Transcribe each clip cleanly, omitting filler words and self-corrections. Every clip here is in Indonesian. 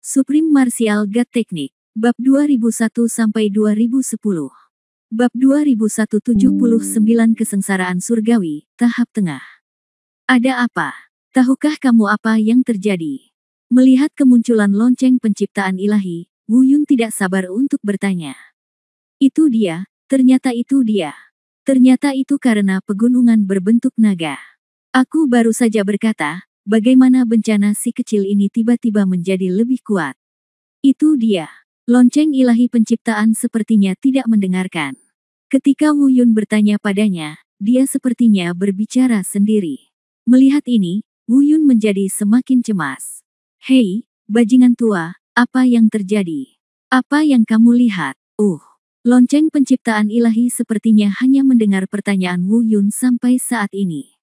Supreme Martial God Technique. Bab 2001-2010. Bab 2179 Kesengsaraan Surgawi, Tahap Tengah. Ada apa? Tahukah kamu apa yang terjadi? Melihat kemunculan lonceng penciptaan ilahi, Wu Yun tidak sabar untuk bertanya. Itu dia, ternyata itu dia. Ternyata itu karena pegunungan berbentuk naga. Aku baru saja berkata, bagaimana bencana si kecil ini tiba-tiba menjadi lebih kuat. Itu dia. Lonceng ilahi penciptaan sepertinya tidak mendengarkan. Ketika Wu Yun bertanya padanya, dia sepertinya berbicara sendiri. Melihat ini, Wu Yun menjadi semakin cemas. Hei, bajingan tua, apa yang terjadi? Apa yang kamu lihat? Lonceng penciptaan ilahi sepertinya hanya mendengar pertanyaan Wu Yun sampai saat ini.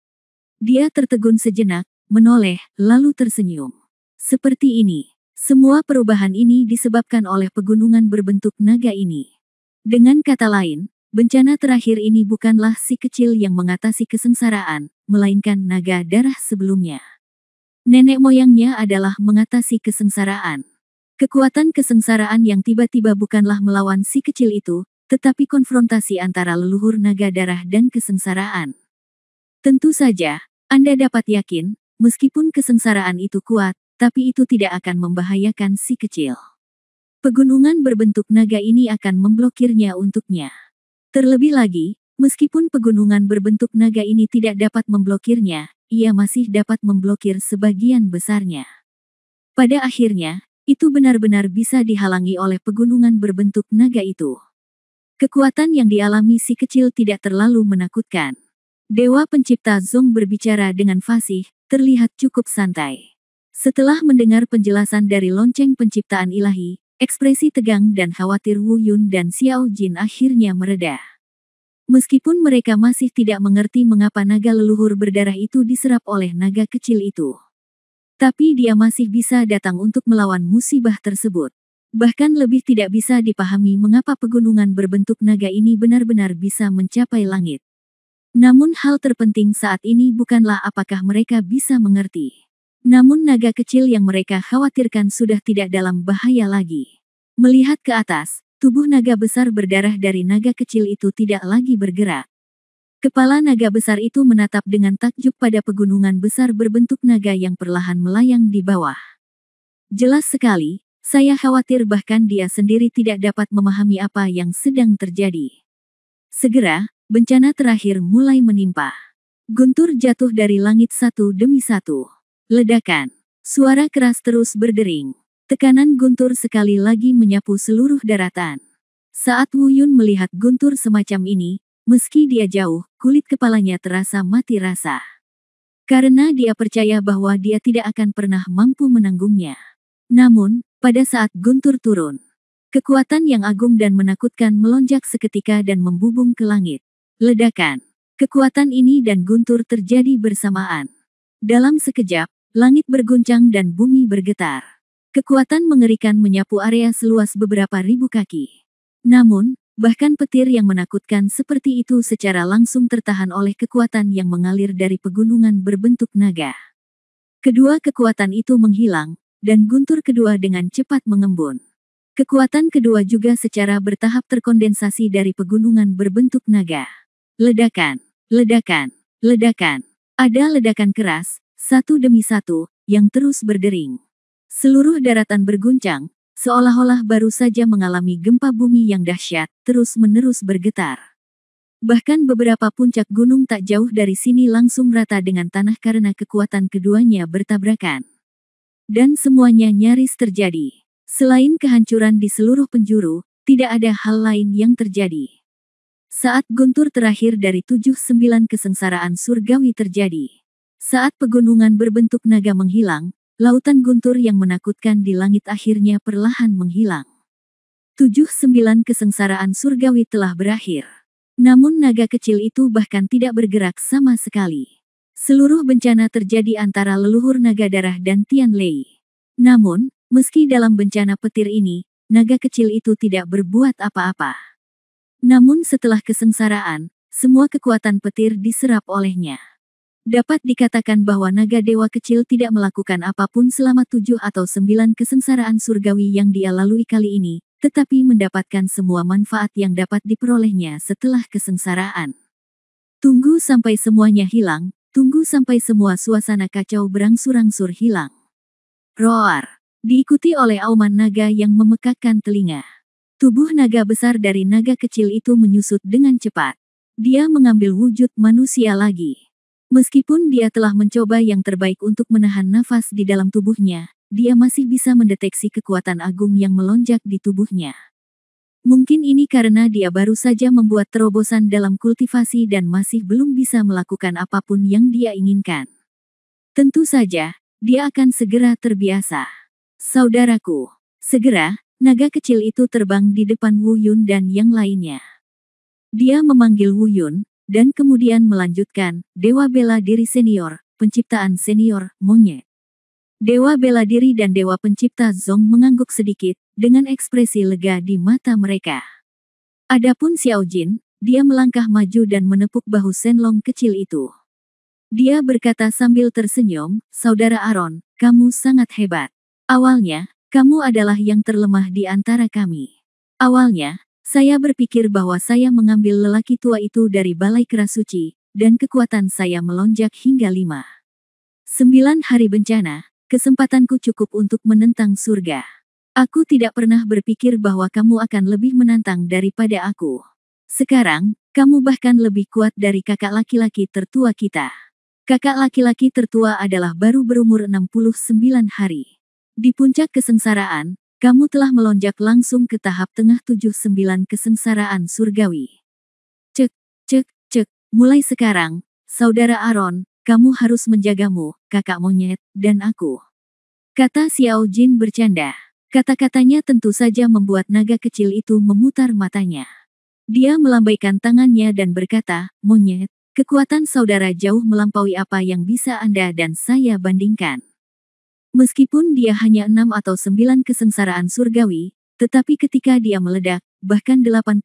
Dia tertegun sejenak, menoleh, lalu tersenyum. Seperti ini, semua perubahan ini disebabkan oleh pegunungan berbentuk naga ini. Dengan kata lain, bencana terakhir ini bukanlah si kecil yang mengatasi kesengsaraan, melainkan naga darah sebelumnya. Nenek moyangnya adalah mengatasi kesengsaraan. Kekuatan kesengsaraan yang tiba-tiba bukanlah melawan si kecil itu, tetapi konfrontasi antara leluhur naga darah dan kesengsaraan. Tentu saja, Anda dapat yakin, meskipun kesengsaraan itu kuat, tapi itu tidak akan membahayakan si kecil. Pegunungan berbentuk naga ini akan memblokirnya untuknya. Terlebih lagi, meskipun pegunungan berbentuk naga ini tidak dapat memblokirnya, ia masih dapat memblokir sebagian besarnya. Pada akhirnya, itu benar-benar bisa dihalangi oleh pegunungan berbentuk naga itu. Kekuatan yang dialami si kecil tidak terlalu menakutkan. Dewa pencipta Zong berbicara dengan fasih, terlihat cukup santai. Setelah mendengar penjelasan dari lonceng penciptaan ilahi, ekspresi tegang dan khawatir Wu Yun dan Xiao Jin akhirnya mereda. Meskipun mereka masih tidak mengerti mengapa naga leluhur berdarah itu diserap oleh naga kecil itu. Tapi dia masih bisa datang untuk melawan musibah tersebut. Bahkan lebih tidak bisa dipahami mengapa pegunungan berbentuk naga ini benar-benar bisa mencapai langit. Namun hal terpenting saat ini bukanlah apakah mereka bisa mengerti. Namun naga kecil yang mereka khawatirkan sudah tidak dalam bahaya lagi. Melihat ke atas, tubuh naga besar berdarah dari naga kecil itu tidak lagi bergerak. Kepala naga besar itu menatap dengan takjub pada pegunungan besar berbentuk naga yang perlahan melayang di bawah. Jelas sekali, saya khawatir bahkan dia sendiri tidak dapat memahami apa yang sedang terjadi. Segera, bencana terakhir mulai menimpa. Guntur jatuh dari langit satu demi satu. Ledakan. Suara keras terus berdering. Tekanan guntur sekali lagi menyapu seluruh daratan. Saat Wu Yun melihat guntur semacam ini, meski dia jauh, kulit kepalanya terasa mati rasa. Karena dia percaya bahwa dia tidak akan pernah mampu menanggungnya. Namun, pada saat guntur turun, kekuatan yang agung dan menakutkan melonjak seketika dan membubung ke langit. Ledakan. Kekuatan ini dan guntur terjadi bersamaan. Dalam sekejap, langit berguncang dan bumi bergetar. Kekuatan mengerikan menyapu area seluas beberapa ribu kaki. Namun, bahkan petir yang menakutkan seperti itu secara langsung tertahan oleh kekuatan yang mengalir dari pegunungan berbentuk naga. Kedua kekuatan itu menghilang, dan guntur kedua dengan cepat mengembun. Kekuatan kedua juga secara bertahap terkondensasi dari pegunungan berbentuk naga. Ledakan, ledakan, ledakan. Ada ledakan keras, satu demi satu, yang terus berdering. Seluruh daratan berguncang, seolah-olah baru saja mengalami gempa bumi yang dahsyat, terus-menerus bergetar. Bahkan beberapa puncak gunung tak jauh dari sini langsung rata dengan tanah karena kekuatan keduanya bertabrakan. Dan semuanya nyaris terjadi. Selain kehancuran di seluruh penjuru, tidak ada hal lain yang terjadi. Saat guntur terakhir dari 7-9 kesengsaraan surgawi terjadi. Saat pegunungan berbentuk naga menghilang, lautan guntur yang menakutkan di langit akhirnya perlahan menghilang. 7-9 kesengsaraan surgawi telah berakhir. Namun naga kecil itu bahkan tidak bergerak sama sekali. Seluruh bencana terjadi antara leluhur naga darah dan Tian Lei. Namun, meski dalam bencana petir ini, naga kecil itu tidak berbuat apa-apa. Namun setelah kesengsaraan, semua kekuatan petir diserap olehnya. Dapat dikatakan bahwa naga dewa kecil tidak melakukan apapun selama 7 atau 9 kesengsaraan surgawi yang dia lalui kali ini, tetapi mendapatkan semua manfaat yang dapat diperolehnya setelah kesengsaraan. Tunggu sampai semuanya hilang, tunggu sampai semua suasana kacau berangsur-angsur hilang. Roar! Diikuti oleh auman naga yang memekakkan telinga. Tubuh naga besar dari naga kecil itu menyusut dengan cepat. Dia mengambil wujud manusia lagi. Meskipun dia telah mencoba yang terbaik untuk menahan nafas di dalam tubuhnya, dia masih bisa mendeteksi kekuatan agung yang melonjak di tubuhnya. Mungkin ini karena dia baru saja membuat terobosan dalam kultivasi dan masih belum bisa melakukan apapun yang dia inginkan. Tentu saja, dia akan segera terbiasa. Saudaraku, segera, naga kecil itu terbang di depan Wu Yun dan yang lainnya. Dia memanggil Wu Yun, dan kemudian melanjutkan, Dewa Bela Diri Senior, Penciptaan Senior, Monyet. Dewa Bela Diri dan Dewa Pencipta Zong mengangguk sedikit, dengan ekspresi lega di mata mereka. Adapun Xiao Jin, dia melangkah maju dan menepuk bahu Shenlong kecil itu. Dia berkata sambil tersenyum, Saudara Aaron, kamu sangat hebat. Awalnya, kamu adalah yang terlemah di antara kami. Awalnya, saya berpikir bahwa saya mengambil lelaki tua itu dari balai keras suci, dan kekuatan saya melonjak hingga 9 hari bencana, kesempatanku cukup untuk menentang surga. Aku tidak pernah berpikir bahwa kamu akan lebih menantang daripada aku. Sekarang, kamu bahkan lebih kuat dari kakak laki-laki tertua kita. Kakak laki-laki tertua adalah baru berumur 69 hari. Di puncak kesengsaraan, kamu telah melonjak langsung ke tahap tengah 7-9 kesengsaraan surgawi. Cek, mulai sekarang, Saudara Aaron, kamu harus menjagamu, kakak monyet, dan aku. Kata Xiao Jin bercanda. Kata-katanya tentu saja membuat naga kecil itu memutar matanya. Dia melambaikan tangannya dan berkata, Monyet, kekuatan saudara jauh melampaui apa yang bisa Anda dan saya bandingkan. Meskipun dia hanya 6 atau 9 kesengsaraan surgawi, tetapi ketika dia meledak, bahkan 89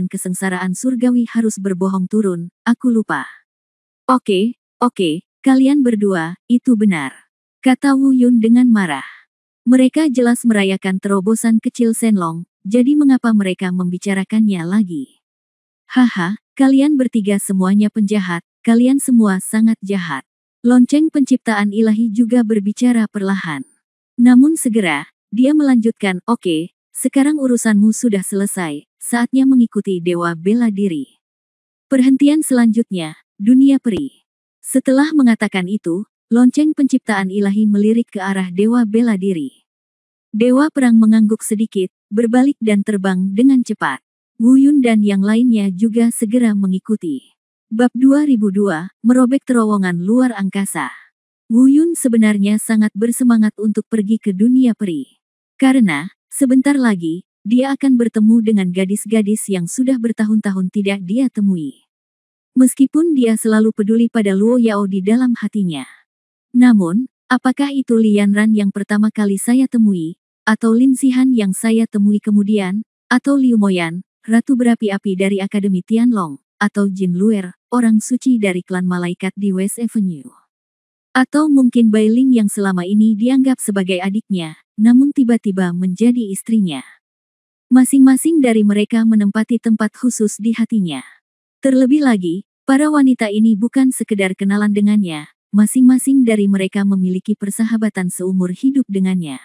kesengsaraan surgawi harus berbohong turun, aku lupa. Oke, kalian berdua, itu benar. Kata Wu Yun dengan marah. Mereka jelas merayakan terobosan kecil Shenlong, jadi mengapa mereka membicarakannya lagi? Haha, kalian bertiga semuanya penjahat, kalian semua sangat jahat. Lonceng penciptaan ilahi juga berbicara perlahan. Namun segera, dia melanjutkan, oke, sekarang urusanmu sudah selesai, saatnya mengikuti Dewa Bela Diri. Perhentian selanjutnya, dunia peri. Setelah mengatakan itu, lonceng penciptaan ilahi melirik ke arah Dewa Bela Diri. Dewa Perang mengangguk sedikit, berbalik dan terbang dengan cepat. Wu Yun dan yang lainnya juga segera mengikuti. Bab 2002, Merobek Terowongan Luar Angkasa. Wu Yun sebenarnya sangat bersemangat untuk pergi ke dunia peri. Karena, sebentar lagi, dia akan bertemu dengan gadis-gadis yang sudah bertahun-tahun tidak dia temui. Meskipun dia selalu peduli pada Luo Yao di dalam hatinya. Namun, apakah itu Lian Ran yang pertama kali saya temui, atau Lin Xihan yang saya temui kemudian, atau Liu Moyan, Ratu Berapi-api dari Akademi Tianlong, atau Jin Luer, orang suci dari klan malaikat di West Avenue. Atau mungkin Bai Ling yang selama ini dianggap sebagai adiknya, namun tiba-tiba menjadi istrinya. Masing-masing dari mereka menempati tempat khusus di hatinya. Terlebih lagi, para wanita ini bukan sekedar kenalan dengannya, masing-masing dari mereka memiliki persahabatan seumur hidup dengannya.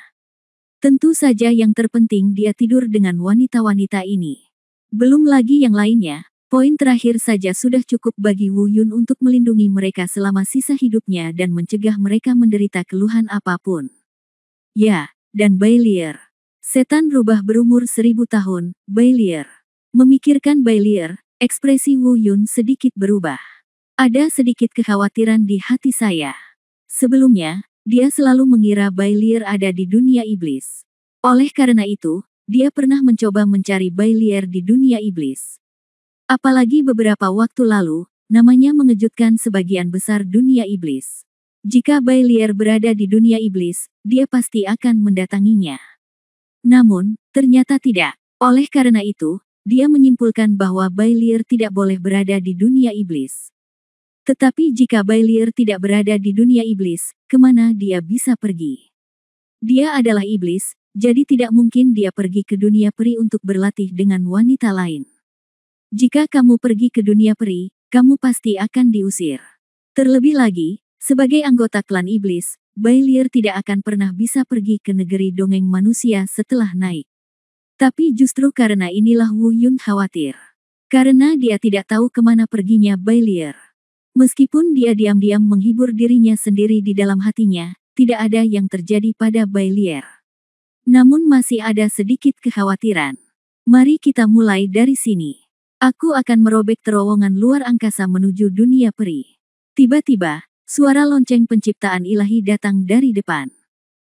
Tentu saja yang terpenting dia tidur dengan wanita-wanita ini. Belum lagi yang lainnya. Poin terakhir saja sudah cukup bagi Wu Yun untuk melindungi mereka selama sisa hidupnya dan mencegah mereka menderita keluhan apapun. Ya, dan Bai Lier. Setan rubah berumur 1000 tahun, Bai Lier. Memikirkan Bai Lier, ekspresi Wu Yun sedikit berubah. Ada sedikit kekhawatiran di hati saya. Sebelumnya, dia selalu mengira Bai Lier ada di dunia iblis. Oleh karena itu, dia pernah mencoba mencari Bai Lier di dunia iblis. Apalagi beberapa waktu lalu, namanya mengejutkan sebagian besar dunia iblis. Jika Bai Lier berada di dunia iblis, dia pasti akan mendatanginya. Namun, ternyata tidak. Oleh karena itu, dia menyimpulkan bahwa Bai Lier tidak boleh berada di dunia iblis. Tetapi jika Bailier tidak berada di dunia iblis, kemana dia bisa pergi? Dia adalah iblis, jadi tidak mungkin dia pergi ke dunia peri untuk berlatih dengan wanita lain. Jika kamu pergi ke dunia peri, kamu pasti akan diusir. Terlebih lagi, sebagai anggota klan iblis, Bailier tidak akan pernah bisa pergi ke negeri dongeng manusia setelah naik. Tapi justru karena inilah Wu Yun khawatir. Karena dia tidak tahu kemana perginya Bailier. Meskipun dia diam-diam menghibur dirinya sendiri di dalam hatinya, tidak ada yang terjadi pada Bailier. Namun masih ada sedikit kekhawatiran. Mari kita mulai dari sini. Aku akan merobek terowongan luar angkasa menuju dunia peri. Tiba-tiba, suara lonceng penciptaan ilahi datang dari depan.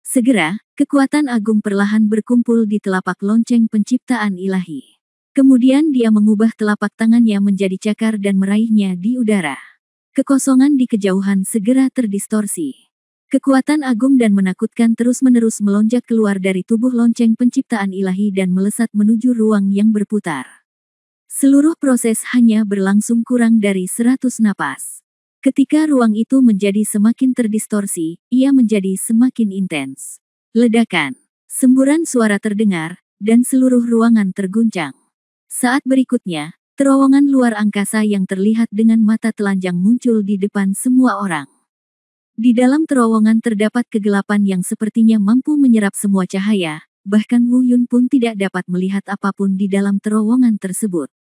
Segera, kekuatan agung perlahan berkumpul di telapak lonceng penciptaan ilahi. Kemudian dia mengubah telapak tangannya menjadi cakar dan meraihnya di udara. Kekosongan di kejauhan segera terdistorsi. Kekuatan agung dan menakutkan terus-menerus melonjak keluar dari tubuh lonceng penciptaan ilahi dan melesat menuju ruang yang berputar. Seluruh proses hanya berlangsung kurang dari 100 napas. Ketika ruang itu menjadi semakin terdistorsi, ia menjadi semakin intens. Ledakan, semburan suara terdengar, dan seluruh ruangan terguncang. Saat berikutnya, terowongan luar angkasa yang terlihat dengan mata telanjang muncul di depan semua orang. Di dalam terowongan terdapat kegelapan yang sepertinya mampu menyerap semua cahaya, bahkan Wu Yun pun tidak dapat melihat apapun di dalam terowongan tersebut.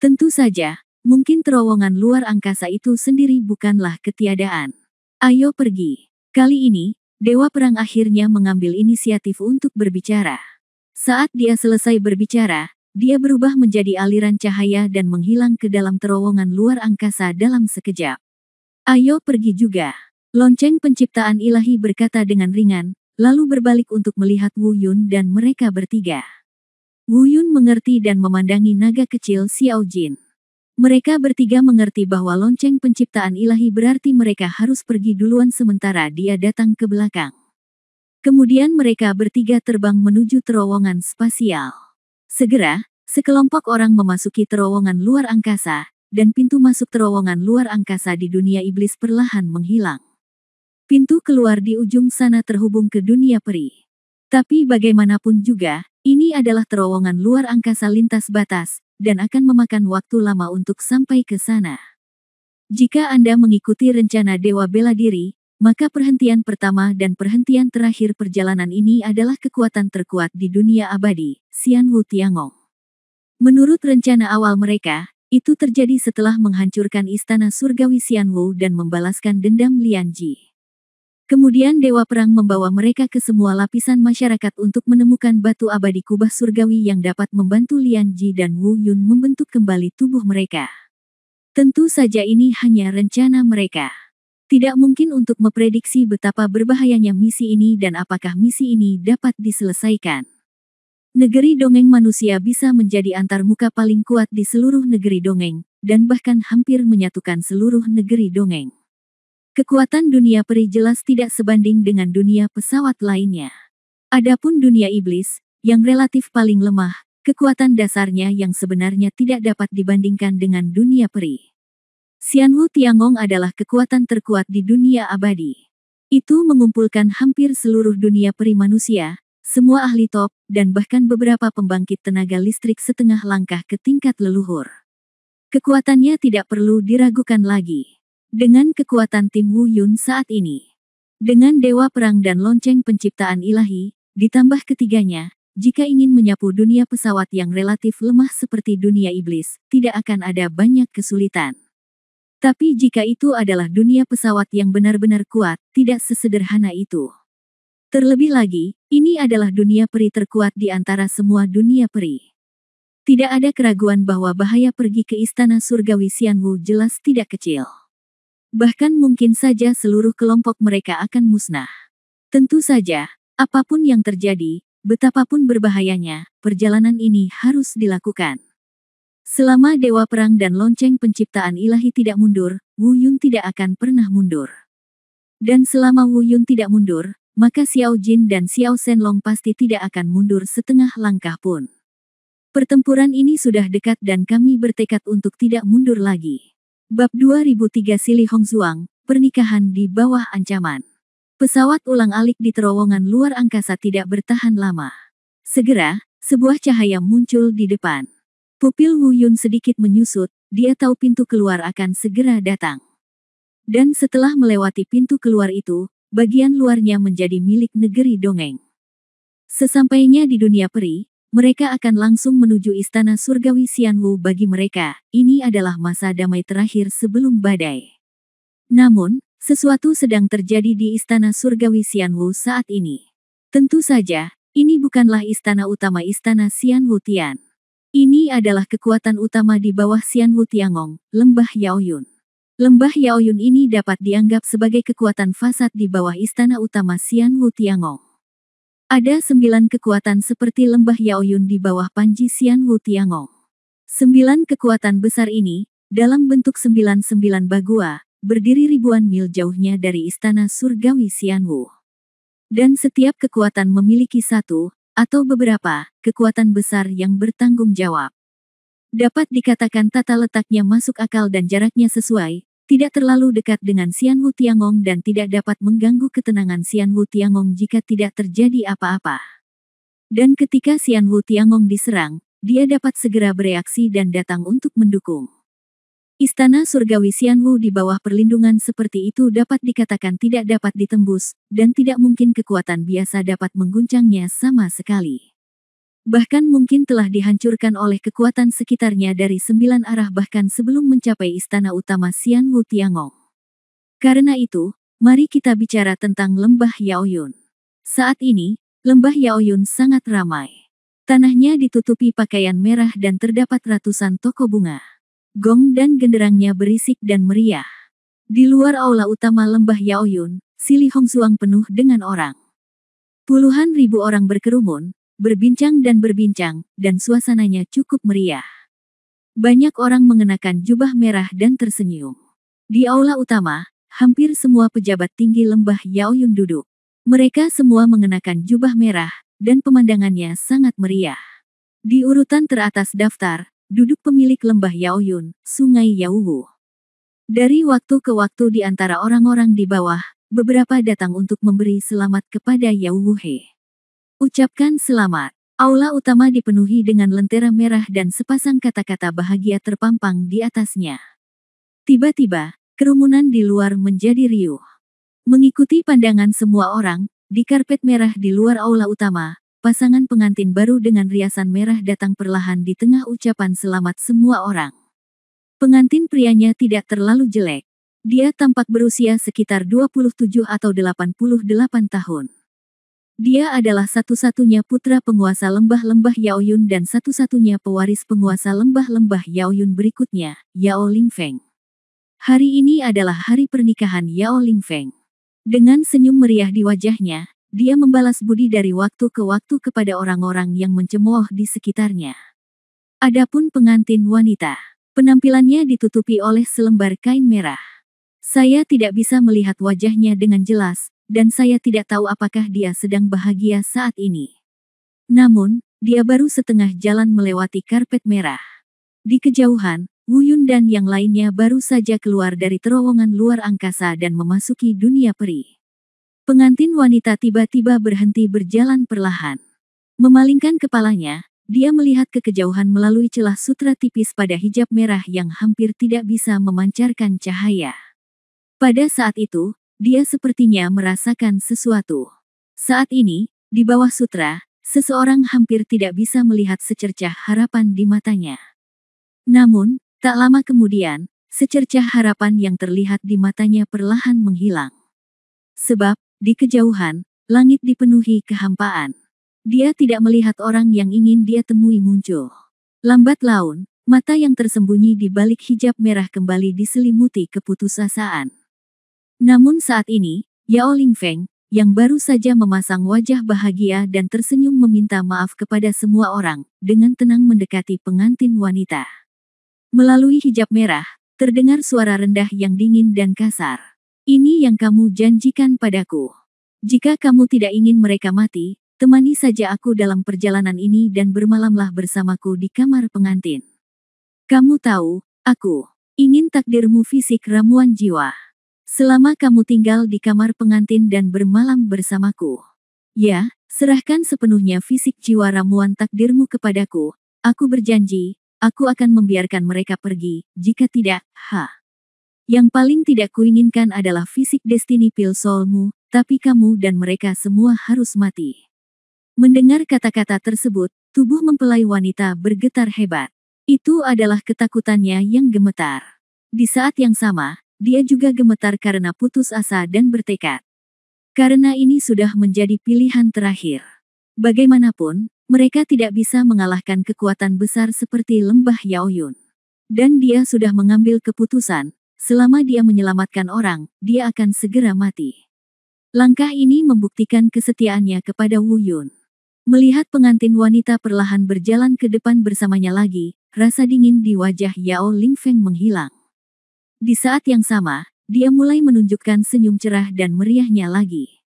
Tentu saja, mungkin terowongan luar angkasa itu sendiri bukanlah ketiadaan. Ayo pergi. Kali ini, Dewa Perang akhirnya mengambil inisiatif untuk berbicara. Saat dia selesai berbicara, dia berubah menjadi aliran cahaya dan menghilang ke dalam terowongan luar angkasa dalam sekejap. Ayo pergi juga. Lonceng penciptaan ilahi berkata dengan ringan, lalu berbalik untuk melihat Wu Yun dan mereka bertiga. Wu Yun mengerti dan memandangi naga kecil Xiao Jin. Mereka bertiga mengerti bahwa lonceng penciptaan ilahi berarti mereka harus pergi duluan sementara dia datang ke belakang. Kemudian mereka bertiga terbang menuju terowongan spasial. Segera, sekelompok orang memasuki terowongan luar angkasa, dan pintu masuk terowongan luar angkasa di dunia iblis perlahan menghilang. Pintu keluar di ujung sana terhubung ke dunia peri. Tapi bagaimanapun juga, ini adalah terowongan luar angkasa lintas batas, dan akan memakan waktu lama untuk sampai ke sana. Jika Anda mengikuti rencana Dewa Bela Diri, maka perhentian pertama dan perhentian terakhir perjalanan ini adalah kekuatan terkuat di dunia abadi, Xianwu Tiangong. Menurut rencana awal mereka, itu terjadi setelah menghancurkan istana surgawi Xianwu dan membalaskan dendam Lianji. Kemudian Dewa Perang membawa mereka ke semua lapisan masyarakat untuk menemukan batu abadi kubah surgawi yang dapat membantu Lianji dan Wu Yun membentuk kembali tubuh mereka. Tentu saja ini hanya rencana mereka. Tidak mungkin untuk memprediksi betapa berbahayanya misi ini dan apakah misi ini dapat diselesaikan. Negeri dongeng manusia bisa menjadi antarmuka paling kuat di seluruh negeri dongeng, dan bahkan hampir menyatukan seluruh negeri dongeng. Kekuatan dunia peri jelas tidak sebanding dengan dunia pesawat lainnya. Adapun dunia iblis, yang relatif paling lemah, kekuatan dasarnya yang sebenarnya tidak dapat dibandingkan dengan dunia peri. Xianwu Tiangong adalah kekuatan terkuat di dunia abadi. Itu mengumpulkan hampir seluruh dunia peri manusia, semua ahli top, dan bahkan beberapa pembangkit tenaga listrik setengah langkah ke tingkat leluhur. Kekuatannya tidak perlu diragukan lagi. Dengan kekuatan tim Wu Yun saat ini, dengan Dewa Perang dan lonceng penciptaan ilahi, ditambah ketiganya, jika ingin menyapu dunia pesawat yang relatif lemah seperti dunia iblis, tidak akan ada banyak kesulitan. Tapi jika itu adalah dunia pesawat yang benar-benar kuat, tidak sesederhana itu. Terlebih lagi, ini adalah dunia peri terkuat di antara semua dunia peri. Tidak ada keraguan bahwa bahaya pergi ke istana surgawi Xianwu jelas tidak kecil. Bahkan mungkin saja seluruh kelompok mereka akan musnah. Tentu saja, apapun yang terjadi, betapapun berbahayanya, perjalanan ini harus dilakukan. Selama Dewa Perang dan lonceng penciptaan ilahi tidak mundur, Wu Yun tidak akan pernah mundur. Dan selama Wu Yun tidak mundur, maka Xiao Jin dan Xiao Shenlong pasti tidak akan mundur setengah langkah pun. Pertempuran ini sudah dekat dan kami bertekad untuk tidak mundur lagi. Bab 2003 Sili Hongzuang, pernikahan di bawah ancaman. Pesawat ulang-alik di terowongan luar angkasa tidak bertahan lama. Segera, sebuah cahaya muncul di depan. Pupil Wu Yun sedikit menyusut, dia tahu pintu keluar akan segera datang. Dan setelah melewati pintu keluar itu, bagian luarnya menjadi milik negeri dongeng. Sesampainya di dunia peri, mereka akan langsung menuju istana surgawi Xianwu. Bagi mereka, ini adalah masa damai terakhir sebelum badai. Namun, sesuatu sedang terjadi di istana surgawi Xianwu saat ini. Tentu saja, ini bukanlah istana utama istana Xianwu Tian. Ini adalah kekuatan utama di bawah Xianwu Tiangong, Lembah Yaoyun. Lembah Yaoyun ini dapat dianggap sebagai kekuatan fasad di bawah istana utama Xianwu Tiangong. Ada 9 kekuatan seperti Lembah Yaoyun di bawah Panji Xianwu Tiangong. 9 kekuatan besar ini, dalam bentuk 99 bagua, berdiri ribuan mil jauhnya dari istana surgawi Xianwu. Dan setiap kekuatan memiliki satu, atau beberapa, kekuatan besar yang bertanggung jawab. Dapat dikatakan tata letaknya masuk akal dan jaraknya sesuai, tidak terlalu dekat dengan Xianwu Tiangong dan tidak dapat mengganggu ketenangan Xianwu Tiangong jika tidak terjadi apa-apa. Dan ketika Xianwu Tiangong diserang, dia dapat segera bereaksi dan datang untuk mendukung. Istana surgawi Xianwu di bawah perlindungan seperti itu dapat dikatakan tidak dapat ditembus, dan tidak mungkin kekuatan biasa dapat mengguncangnya sama sekali. Bahkan mungkin telah dihancurkan oleh kekuatan sekitarnya dari 9 arah bahkan sebelum mencapai istana utama Xianwu Tiangong. Karena itu, mari kita bicara tentang Lembah Yaoyun. Saat ini, Lembah Yaoyun sangat ramai. Tanahnya ditutupi pakaian merah dan terdapat ratusan toko bunga. Gong dan genderangnya berisik dan meriah. Di luar aula utama Lembah Yaoyun, Sili Hongzuang penuh dengan orang. Puluhan ribu orang berkerumun, berbincang, dan suasananya cukup meriah. Banyak orang mengenakan jubah merah dan tersenyum. Di aula utama, hampir semua pejabat tinggi Lembah Yaoyun duduk. Mereka semua mengenakan jubah merah, dan pemandangannya sangat meriah. Di urutan teratas daftar, duduk pemilik Lembah Yaoyun, Sungai Yaowu. Dari waktu ke waktu di antara orang-orang di bawah, beberapa datang untuk memberi selamat kepada Yaowu He. Ucapkan selamat. Aula utama dipenuhi dengan lentera merah dan sepasang kata-kata bahagia terpampang di atasnya. Tiba-tiba, kerumunan di luar menjadi riuh. Mengikuti pandangan semua orang, di karpet merah di luar aula utama, pasangan pengantin baru dengan riasan merah datang perlahan di tengah ucapan selamat semua orang. Pengantin prianya tidak terlalu jelek. Dia tampak berusia sekitar 27 atau 88 tahun. Dia adalah satu-satunya putra penguasa Lembah-Lembah Yaoyun dan satu-satunya pewaris penguasa Lembah-Lembah Yaoyun berikutnya, Yao Lingfeng. Hari ini adalah hari pernikahan Yao Lingfeng. Dengan senyum meriah di wajahnya, dia membalas budi dari waktu ke waktu kepada orang-orang yang mencemooh di sekitarnya. Adapun pengantin wanita, penampilannya ditutupi oleh selembar kain merah. Saya tidak bisa melihat wajahnya dengan jelas, dan saya tidak tahu apakah dia sedang bahagia saat ini. Namun, dia baru setengah jalan melewati karpet merah. Di kejauhan, Wu Yun dan yang lainnya baru saja keluar dari terowongan luar angkasa dan memasuki dunia peri. Pengantin wanita tiba-tiba berhenti berjalan perlahan. Memalingkan kepalanya, dia melihat ke kejauhan melalui celah sutra tipis pada hijab merah yang hampir tidak bisa memancarkan cahaya. Pada saat itu, dia sepertinya merasakan sesuatu. Saat ini, di bawah sutra, seseorang hampir tidak bisa melihat secercah harapan di matanya. Namun, tak lama kemudian, secercah harapan yang terlihat di matanya perlahan menghilang. Sebab, di kejauhan, langit dipenuhi kehampaan. Dia tidak melihat orang yang ingin dia temui muncul. Lambat laun, mata yang tersembunyi di balik hijab merah kembali diselimuti keputusasaan. Namun saat ini, Yao Lingfeng, yang baru saja memasang wajah bahagia dan tersenyum meminta maaf kepada semua orang, dengan tenang mendekati pengantin wanita. Melalui hijab merah, terdengar suara rendah yang dingin dan kasar. Ini yang kamu janjikan padaku. Jika kamu tidak ingin mereka mati, temani saja aku dalam perjalanan ini dan bermalamlah bersamaku di kamar pengantin. Kamu tahu, aku Ingin takdirmu fisik ramuan jiwa. Selama kamu tinggal di kamar pengantin dan bermalam bersamaku. Ya, serahkan sepenuhnya fisik jiwa ramuan takdirmu kepadaku. Aku berjanji, aku akan membiarkan mereka pergi. Jika tidak, Yang paling tidak kuinginkan adalah fisik destiny pil soulmu, tapi kamu dan mereka semua harus mati. Mendengar kata-kata tersebut, tubuh mempelai wanita bergetar hebat. Itu adalah ketakutannya yang gemetar. Di saat yang sama, dia juga gemetar karena putus asa dan bertekad. Karena ini sudah menjadi pilihan terakhir. Bagaimanapun, mereka tidak bisa mengalahkan kekuatan besar seperti lembah Yaoyun. Dan dia sudah mengambil keputusan, selama dia menyelamatkan orang, dia akan segera mati. Langkah ini membuktikan kesetiaannya kepada Wu Yun. Melihat pengantin wanita perlahan berjalan ke depan bersamanya lagi, rasa dingin di wajah Yao Lingfeng menghilang. Di saat yang sama, dia mulai menunjukkan senyum cerah dan meriahnya lagi.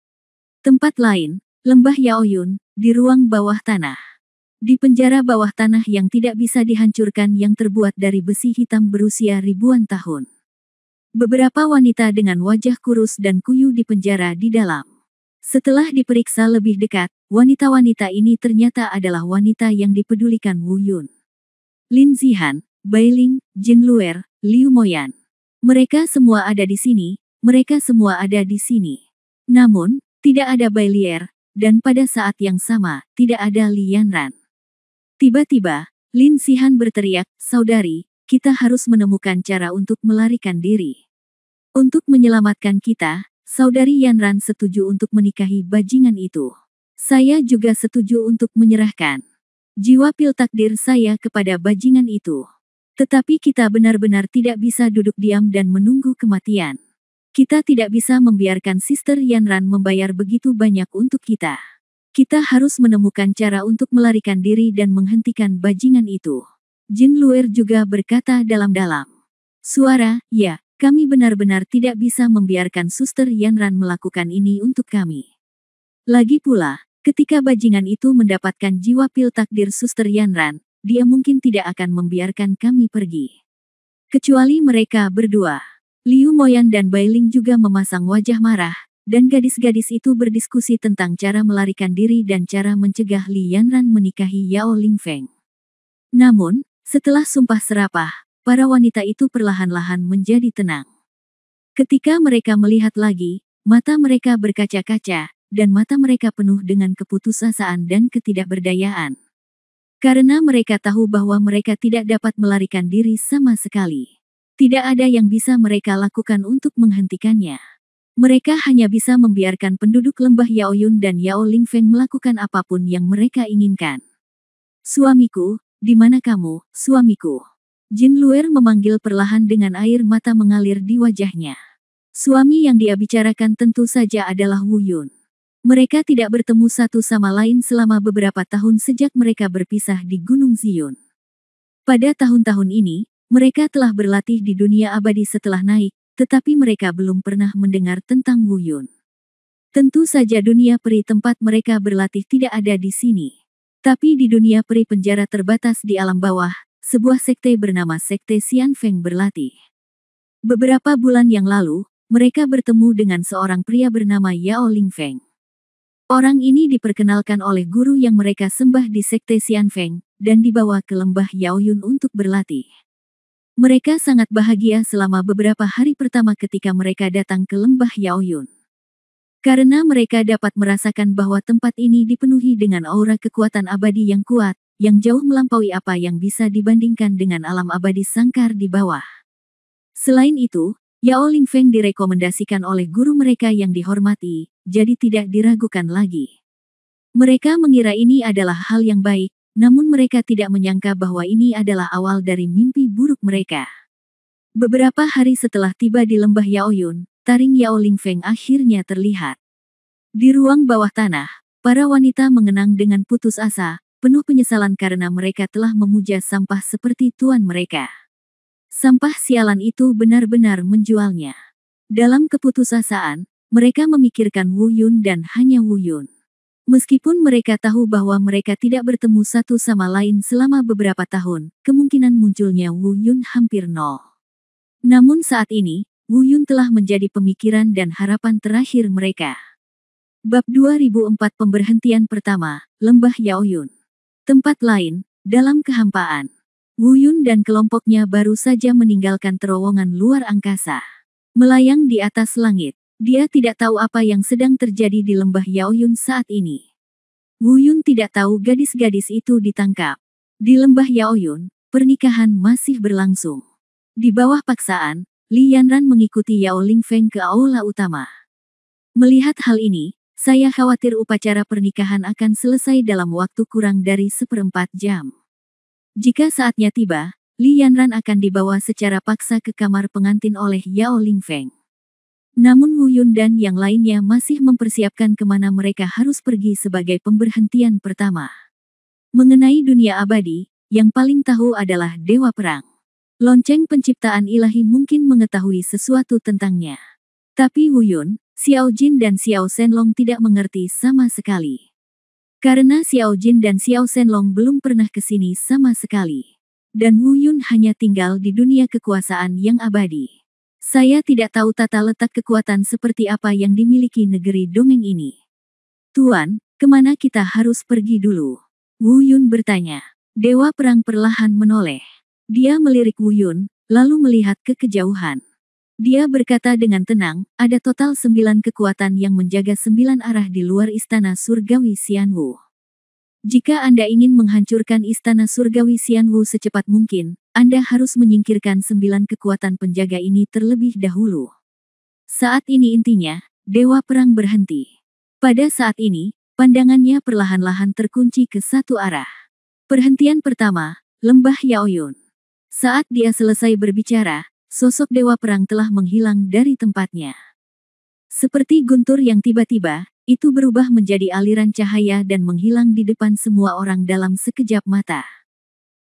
Tempat lain, lembah Yaoyun, di ruang bawah tanah. Di penjara bawah tanah yang tidak bisa dihancurkan yang terbuat dari besi hitam berusia ribuan tahun. Beberapa wanita dengan wajah kurus dan kuyu di penjara di dalam. Setelah diperiksa lebih dekat, wanita-wanita ini ternyata adalah wanita yang dipedulikan Wu Yun. Lin Zihan, Bai Ling, Jin Luer, Liu Moyan. Mereka semua ada di sini, mereka semua ada di sini. Namun, tidak ada Bai Lier, dan pada saat yang sama, tidak ada Li Yanran. Tiba-tiba, Lin Zihan berteriak, "Saudari, kita harus menemukan cara untuk melarikan diri. Untuk menyelamatkan kita, Saudari Yanran setuju untuk menikahi bajingan itu. Saya juga setuju untuk menyerahkan jiwa pil takdir saya kepada bajingan itu. Tetapi kita benar-benar tidak bisa duduk diam dan menunggu kematian. Kita tidak bisa membiarkan Sister Yanran membayar begitu banyak untuk kita. Kita harus menemukan cara untuk melarikan diri dan menghentikan bajingan itu." Jin Luer juga berkata dalam-dalam suara, "Ya, kami benar-benar tidak bisa membiarkan Suster Yanran melakukan ini untuk kami. Lagi pula, ketika bajingan itu mendapatkan jiwa pil takdir Suster Yanran, dia mungkin tidak akan membiarkan kami pergi. Kecuali mereka berdua." Liu Moyan dan Bai Ling juga memasang wajah marah, dan gadis-gadis itu berdiskusi tentang cara melarikan diri dan cara mencegah Li Yanran menikahi Yao Lingfeng. Namun, setelah sumpah serapah, para wanita itu perlahan-lahan menjadi tenang. Ketika mereka melihat lagi, mata mereka berkaca-kaca, dan mata mereka penuh dengan keputusasaan dan ketidakberdayaan. Karena mereka tahu bahwa mereka tidak dapat melarikan diri sama sekali. Tidak ada yang bisa mereka lakukan untuk menghentikannya. Mereka hanya bisa membiarkan penduduk lembah Yaoyun dan Yao Lingfeng melakukan apapun yang mereka inginkan. "Suamiku, di mana kamu, suamiku?" Jin Luer memanggil perlahan dengan air mata mengalir di wajahnya. Suami yang dia bicarakan tentu saja adalah Wu Yun. Mereka tidak bertemu satu sama lain selama beberapa tahun sejak mereka berpisah di Gunung Ziyun. Pada tahun-tahun ini, mereka telah berlatih di dunia abadi setelah naik, tetapi mereka belum pernah mendengar tentang Wu Yun. Tentu saja dunia peri tempat mereka berlatih tidak ada di sini. Tapi di dunia peri penjara terbatas di alam bawah, sebuah sekte bernama Sekte Xian Feng berlatih. Beberapa bulan yang lalu, mereka bertemu dengan seorang pria bernama Yao Lingfeng. Orang ini diperkenalkan oleh guru yang mereka sembah di Sekte Xian Feng, dan dibawa ke lembah Yaoyun untuk berlatih. Mereka sangat bahagia selama beberapa hari pertama ketika mereka datang ke lembah Yaoyun. Karena mereka dapat merasakan bahwa tempat ini dipenuhi dengan aura kekuatan abadi yang kuat, yang jauh melampaui apa yang bisa dibandingkan dengan alam abadi sangkar di bawah. Selain itu, Yao Lingfeng direkomendasikan oleh guru mereka yang dihormati, jadi tidak diragukan lagi. Mereka mengira ini adalah hal yang baik, namun mereka tidak menyangka bahwa ini adalah awal dari mimpi buruk mereka. Beberapa hari setelah tiba di lembah Yaoyun, taring Yao Lingfeng akhirnya terlihat. Di ruang bawah tanah, para wanita mengenang dengan putus asa, penuh penyesalan karena mereka telah memuja sampah seperti tuan mereka. Sampah sialan itu benar-benar menjualnya. Dalam keputusasaan, mereka memikirkan Wu Yun dan hanya Wu Yun. Meskipun mereka tahu bahwa mereka tidak bertemu satu sama lain selama beberapa tahun, kemungkinan munculnya Wu Yun hampir nol. Namun saat ini, Wu Yun telah menjadi pemikiran dan harapan terakhir mereka. Bab 2004 Pemberhentian Pertama, Lembah Yaoyun. Tempat lain, dalam kehampaan. Wu Yun dan kelompoknya baru saja meninggalkan terowongan luar angkasa. Melayang di atas langit, dia tidak tahu apa yang sedang terjadi di lembah Yaoyun saat ini. Wu Yun tidak tahu gadis-gadis itu ditangkap. Di lembah Yaoyun, pernikahan masih berlangsung. Di bawah paksaan, Li Yanran mengikuti Yao Lingfeng ke aula utama. Melihat hal ini, saya khawatir upacara pernikahan akan selesai dalam waktu kurang dari 1/4 jam. Jika saatnya tiba, Li Yanran akan dibawa secara paksa ke kamar pengantin oleh Yao Lingfeng. Namun Wu Yun dan yang lainnya masih mempersiapkan kemana mereka harus pergi sebagai pemberhentian pertama. Mengenai dunia abadi, yang paling tahu adalah Dewa Perang. Lonceng penciptaan ilahi mungkin mengetahui sesuatu tentangnya. Tapi Wu Yun, Xiao Jin dan Xiao Shenlong tidak mengerti sama sekali. Karena Xiao Jin dan Xiao Shenlong belum pernah ke sini sama sekali. Dan Wu Yun hanya tinggal di dunia kekuasaan yang abadi. Saya tidak tahu tata letak kekuatan seperti apa yang dimiliki negeri dongeng ini. Tuan, kemana kita harus pergi dulu? Wu Yun bertanya. Dewa Perang perlahan menoleh. Dia melirik Wu Yun, lalu melihat ke kejauhan. Dia berkata dengan tenang, ada total 9 kekuatan yang menjaga 9 arah di luar istana surgawi Xianwu. Jika Anda ingin menghancurkan istana surgawi Xianwu secepat mungkin, Anda harus menyingkirkan 9 kekuatan penjaga ini terlebih dahulu. Saat ini intinya, Dewa Perang berhenti. Pada saat ini, pandangannya perlahan-lahan terkunci ke satu arah. Perhentian pertama, Lembah Yaoyun. Saat dia selesai berbicara, sosok Dewa Perang telah menghilang dari tempatnya. Seperti guntur yang tiba-tiba, itu berubah menjadi aliran cahaya dan menghilang di depan semua orang dalam sekejap mata.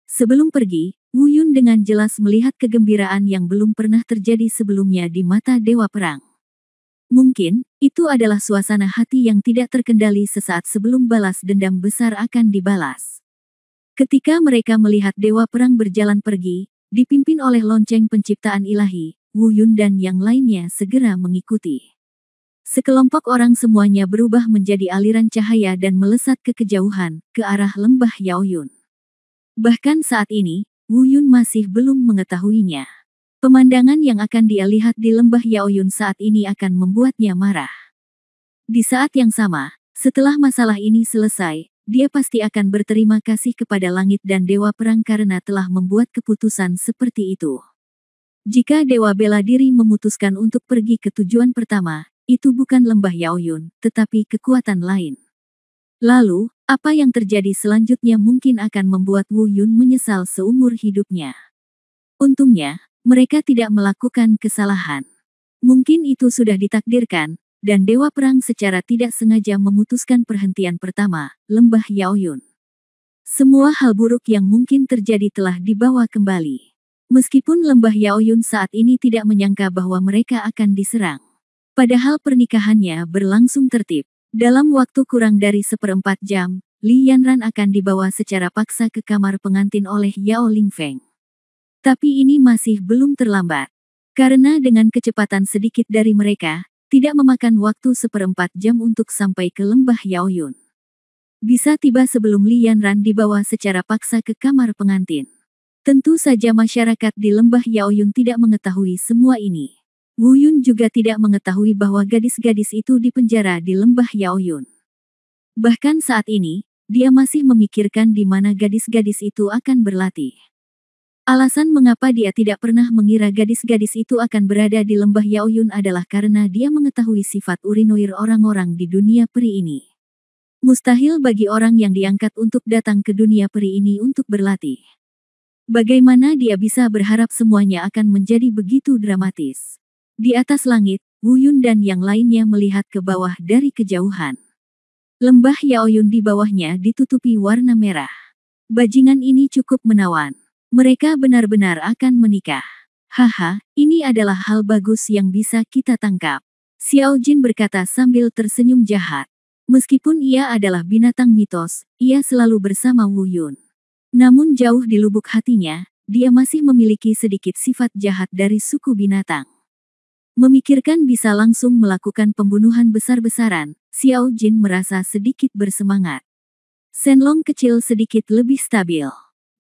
Sebelum pergi, Wu Yun dengan jelas melihat kegembiraan yang belum pernah terjadi sebelumnya di mata Dewa Perang. Mungkin, itu adalah suasana hati yang tidak terkendali sesaat sebelum balas dendam besar akan dibalas. Ketika mereka melihat Dewa Perang berjalan pergi, dipimpin oleh lonceng penciptaan ilahi, Wu Yun dan yang lainnya segera mengikuti. Sekelompok orang semuanya berubah menjadi aliran cahaya dan melesat ke kejauhan, ke arah lembah Yaoyun. Bahkan saat ini, Wu Yun masih belum mengetahuinya. Pemandangan yang akan dia lihat di lembah Yaoyun saat ini akan membuatnya marah. Di saat yang sama, setelah masalah ini selesai, dia pasti akan berterima kasih kepada langit dan Dewa Perang karena telah membuat keputusan seperti itu. Jika Dewa Bela Diri memutuskan untuk pergi ke tujuan pertama, itu bukan lembah Yaoyun, tetapi kekuatan lain. Lalu, apa yang terjadi selanjutnya mungkin akan membuat Wu Yun menyesal seumur hidupnya. Untungnya, mereka tidak melakukan kesalahan. Mungkin itu sudah ditakdirkan, dan Dewa Perang secara tidak sengaja memutuskan perhentian pertama, lembah Yaoyun. Semua hal buruk yang mungkin terjadi telah dibawa kembali. Meskipun lembah Yaoyun saat ini tidak menyangka bahwa mereka akan diserang. Padahal pernikahannya berlangsung tertib. Dalam waktu kurang dari 1/4 jam, Li Yanran akan dibawa secara paksa ke kamar pengantin oleh Yao Lingfeng. Tapi ini masih belum terlambat. Karena dengan kecepatan sedikit dari mereka, tidak memakan waktu 1/4 jam untuk sampai ke lembah Yaoyun. Bisa tiba sebelum Li Yanran dibawa secara paksa ke kamar pengantin. Tentu saja masyarakat di lembah Yaoyun tidak mengetahui semua ini. Wu Yun juga tidak mengetahui bahwa gadis-gadis itu dipenjara di lembah Yaoyun. Bahkan saat ini, dia masih memikirkan di mana gadis-gadis itu akan berlatih. Alasan mengapa dia tidak pernah mengira gadis-gadis itu akan berada di lembah Yaoyun adalah karena dia mengetahui sifat urinoir orang-orang di dunia peri ini. Mustahil bagi orang yang diangkat untuk datang ke dunia peri ini untuk berlatih. Bagaimana dia bisa berharap semuanya akan menjadi begitu dramatis? Di atas langit, Wu Yun dan yang lainnya melihat ke bawah dari kejauhan. Lembah Yaoyun di bawahnya ditutupi warna merah. Bajingan ini cukup menawan. Mereka benar-benar akan menikah. Haha, ini adalah hal bagus yang bisa kita tangkap. Xiao Jin berkata sambil tersenyum jahat. Meskipun ia adalah binatang mitos, ia selalu bersama Wu Yun. Namun jauh di lubuk hatinya, dia masih memiliki sedikit sifat jahat dari suku binatang. Memikirkan bisa langsung melakukan pembunuhan besar-besaran, Xiao Jin merasa sedikit bersemangat. Shenlong kecil sedikit lebih stabil.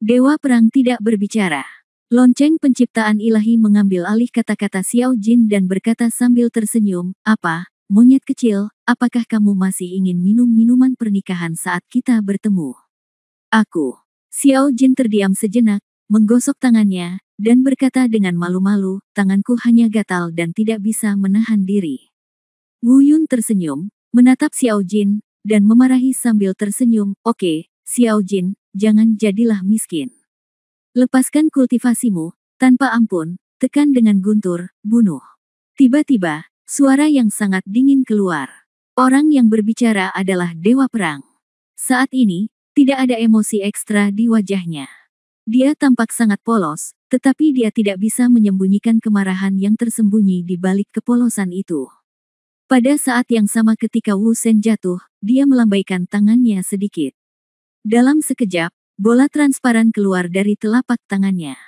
Dewa perang tidak berbicara. Lonceng penciptaan ilahi mengambil alih kata-kata Xiao Jin dan berkata sambil tersenyum, "Apa, monyet kecil, apakah kamu masih ingin minum minuman pernikahan saat kita bertemu?" "Aku." Xiao Jin terdiam sejenak, menggosok tangannya, dan berkata dengan malu-malu, "Tanganku hanya gatal dan tidak bisa menahan diri." Wu Yun tersenyum, menatap Xiao Jin, dan memarahi sambil tersenyum, "Oke, Xiao Jin, jangan jadilah miskin. Lepaskan kultivasimu, tanpa ampun, tekan dengan guntur, bunuh." Tiba-tiba, suara yang sangat dingin keluar. Orang yang berbicara adalah Dewa Perang. Saat ini, tidak ada emosi ekstra di wajahnya. Dia tampak sangat polos, tetapi dia tidak bisa menyembunyikan kemarahan yang tersembunyi di balik kepolosan itu. Pada saat yang sama ketika Wu Shen jatuh, dia melambaikan tangannya sedikit. Dalam sekejap, bola transparan keluar dari telapak tangannya.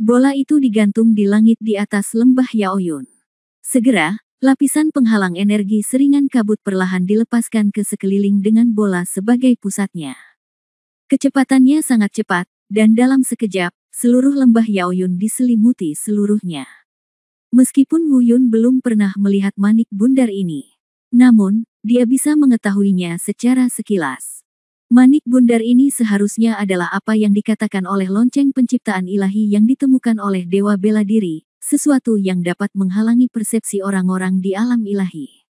Bola itu digantung di langit di atas lembah Yaoyun. Segera, lapisan penghalang energi seringan kabut perlahan dilepaskan ke sekeliling dengan bola sebagai pusatnya. Kecepatannya sangat cepat, dan dalam sekejap, seluruh lembah Yaoyun diselimuti seluruhnya. Meskipun Wu Yun belum pernah melihat manik bundar ini, namun, dia bisa mengetahuinya secara sekilas. Manik bundar ini seharusnya adalah apa yang dikatakan oleh lonceng penciptaan ilahi yang ditemukan oleh Dewa Bela Diri, sesuatu yang dapat menghalangi persepsi orang-orang di alam ilahi.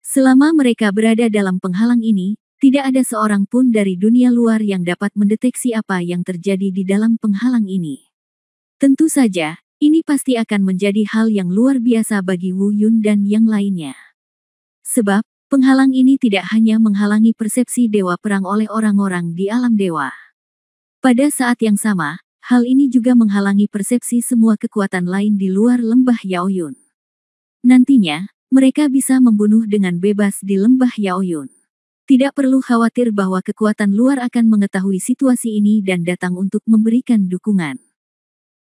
Selama mereka berada dalam penghalang ini, tidak ada seorang pun dari dunia luar yang dapat mendeteksi apa yang terjadi di dalam penghalang ini. Tentu saja, ini pasti akan menjadi hal yang luar biasa bagi Wu Yun dan yang lainnya. Sebab, penghalang ini tidak hanya menghalangi persepsi Dewa Perang oleh orang-orang di alam dewa. Pada saat yang sama, hal ini juga menghalangi persepsi semua kekuatan lain di luar lembah Yaoyun. Nantinya, mereka bisa membunuh dengan bebas di lembah Yaoyun. Tidak perlu khawatir bahwa kekuatan luar akan mengetahui situasi ini dan datang untuk memberikan dukungan.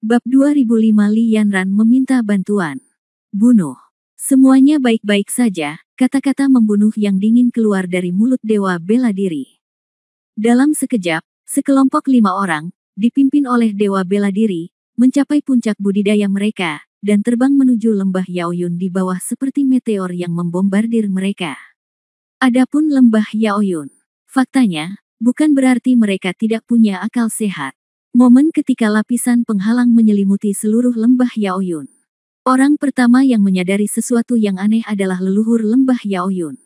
Bab 2005 Li Yanran meminta bantuan. Bunuh. Semuanya baik-baik saja, kata-kata membunuh yang dingin keluar dari mulut Dewa Bela Diri. Dalam sekejap, sekelompok 5 orang, dipimpin oleh Dewa Bela Diri, mencapai puncak budidaya mereka, dan terbang menuju lembah Yaoyun di bawah seperti meteor yang membombardir mereka. Adapun lembah Yaoyun, faktanya, bukan berarti mereka tidak punya akal sehat. Momen ketika lapisan penghalang menyelimuti seluruh lembah Yaoyun. Orang pertama yang menyadari sesuatu yang aneh adalah leluhur lembah Yaoyun.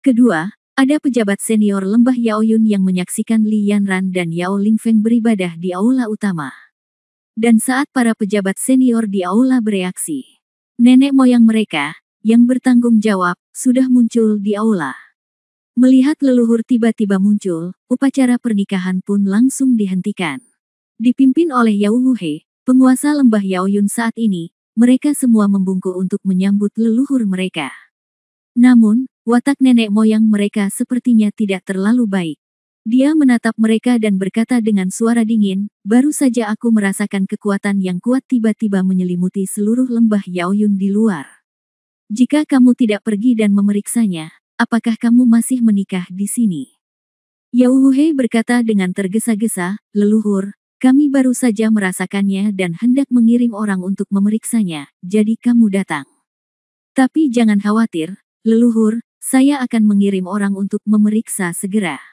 Kedua, ada pejabat senior lembah Yaoyun yang menyaksikan Li Yanran dan Yao Lingfeng beribadah di aula utama. Dan saat para pejabat senior di aula bereaksi, nenek moyang mereka, yang bertanggung jawab, sudah muncul di aula. Melihat leluhur tiba-tiba muncul, upacara pernikahan pun langsung dihentikan. Dipimpin oleh Yao Wuhe, penguasa lembah Yaoyun saat ini, mereka semua membungkuk untuk menyambut leluhur mereka. Namun, watak nenek moyang mereka sepertinya tidak terlalu baik. Dia menatap mereka dan berkata dengan suara dingin, "Baru saja aku merasakan kekuatan yang kuat tiba-tiba menyelimuti seluruh lembah Yaoyun di luar. Jika kamu tidak pergi dan memeriksanya, apakah kamu masih menikah di sini?" Yao Wuhe berkata dengan tergesa-gesa, "Leluhur, kami baru saja merasakannya dan hendak mengirim orang untuk memeriksanya, jadi kamu datang. Tapi jangan khawatir, leluhur, saya akan mengirim orang untuk memeriksa segera."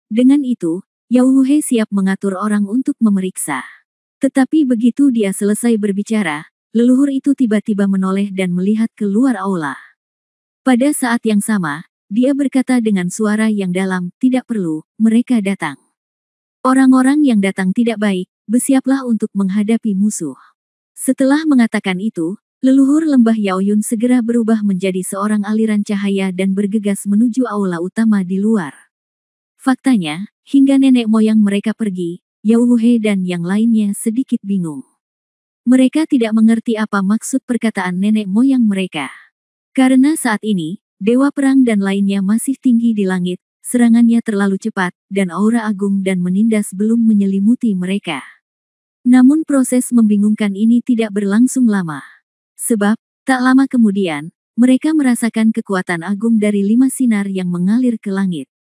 Dengan itu, Yao Wuhe siap mengatur orang untuk memeriksa. Tetapi begitu dia selesai berbicara, leluhur itu tiba-tiba menoleh dan melihat keluar aula. Pada saat yang sama, dia berkata dengan suara yang dalam, "Tidak perlu, mereka datang. Orang-orang yang datang tidak baik, bersiaplah untuk menghadapi musuh." Setelah mengatakan itu, leluhur lembah Yaoyun segera berubah menjadi seorang aliran cahaya dan bergegas menuju aula utama di luar. Faktanya, hingga nenek moyang mereka pergi, Yao Wuhe dan yang lainnya sedikit bingung. Mereka tidak mengerti apa maksud perkataan nenek moyang mereka. Karena saat ini, Dewa Perang dan lainnya masih tinggi di langit, serangannya terlalu cepat, dan aura agung dan menindas belum menyelimuti mereka. Namun proses membingungkan ini tidak berlangsung lama. Sebab, tak lama kemudian, mereka merasakan kekuatan agung dari 5 sinar yang mengalir ke langit.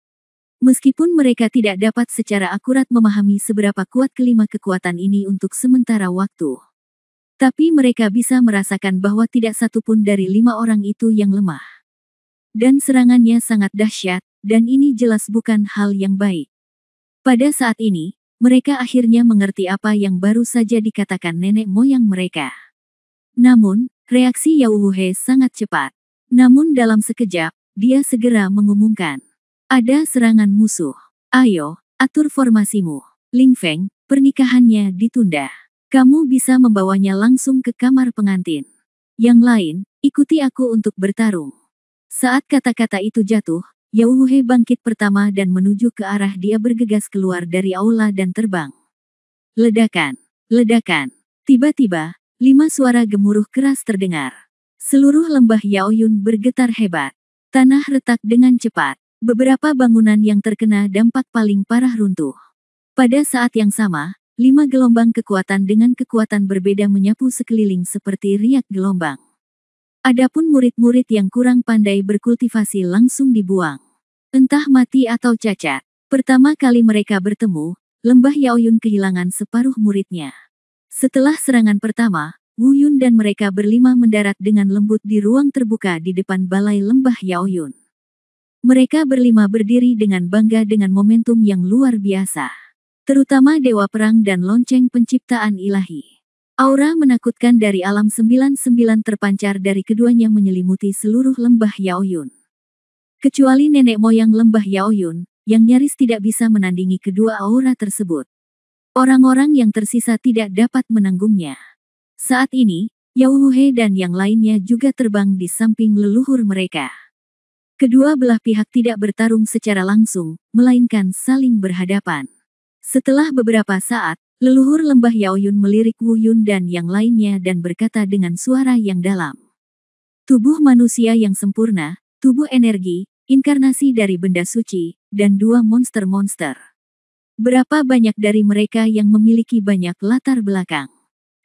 Meskipun mereka tidak dapat secara akurat memahami seberapa kuat kelima kekuatan ini untuk sementara waktu. Tapi mereka bisa merasakan bahwa tidak satupun dari 5 orang itu yang lemah. Dan serangannya sangat dahsyat, dan ini jelas bukan hal yang baik. Pada saat ini, mereka akhirnya mengerti apa yang baru saja dikatakan nenek moyang mereka. Namun, reaksi Yao Wuhe sangat cepat. Namun dalam sekejap, dia segera mengumumkan. Ada serangan musuh. Ayo, atur formasimu. Ling Feng, pernikahannya ditunda. Kamu bisa membawanya langsung ke kamar pengantin. Yang lain, ikuti aku untuk bertarung. Saat kata-kata itu jatuh, Yao Wuhe bangkit pertama dan menuju ke arah dia bergegas keluar dari aula dan terbang. Ledakan, ledakan. Tiba-tiba, 5 suara gemuruh keras terdengar. Seluruh lembah Yaoyun bergetar hebat. Tanah retak dengan cepat. Beberapa bangunan yang terkena dampak paling parah runtuh. Pada saat yang sama, 5 gelombang kekuatan dengan kekuatan berbeda menyapu sekeliling seperti riak gelombang. Adapun murid-murid yang kurang pandai berkultivasi langsung dibuang. Entah mati atau cacat. Pertama kali mereka bertemu, lembah Yaoyun kehilangan separuh muridnya. Setelah serangan pertama, Wu Yun dan mereka berlima mendarat dengan lembut di ruang terbuka di depan balai lembah Yaoyun. Mereka berlima berdiri dengan bangga dengan momentum yang luar biasa. Terutama Dewa Perang dan lonceng penciptaan ilahi. Aura menakutkan dari alam 99 terpancar dari keduanya menyelimuti seluruh lembah Yaoyun. Kecuali nenek moyang lembah Yaoyun, yang nyaris tidak bisa menandingi kedua aura tersebut. Orang-orang yang tersisa tidak dapat menanggungnya. Saat ini, Yao Wuhe dan yang lainnya juga terbang di samping leluhur mereka. Kedua belah pihak tidak bertarung secara langsung, melainkan saling berhadapan. Setelah beberapa saat, leluhur lembah Yaoyun melirik Wu Yun dan yang lainnya dan berkata dengan suara yang dalam. Tubuh manusia yang sempurna, tubuh energi, inkarnasi dari benda suci, dan 2 monster-monster. Berapa banyak dari mereka yang memiliki banyak latar belakang?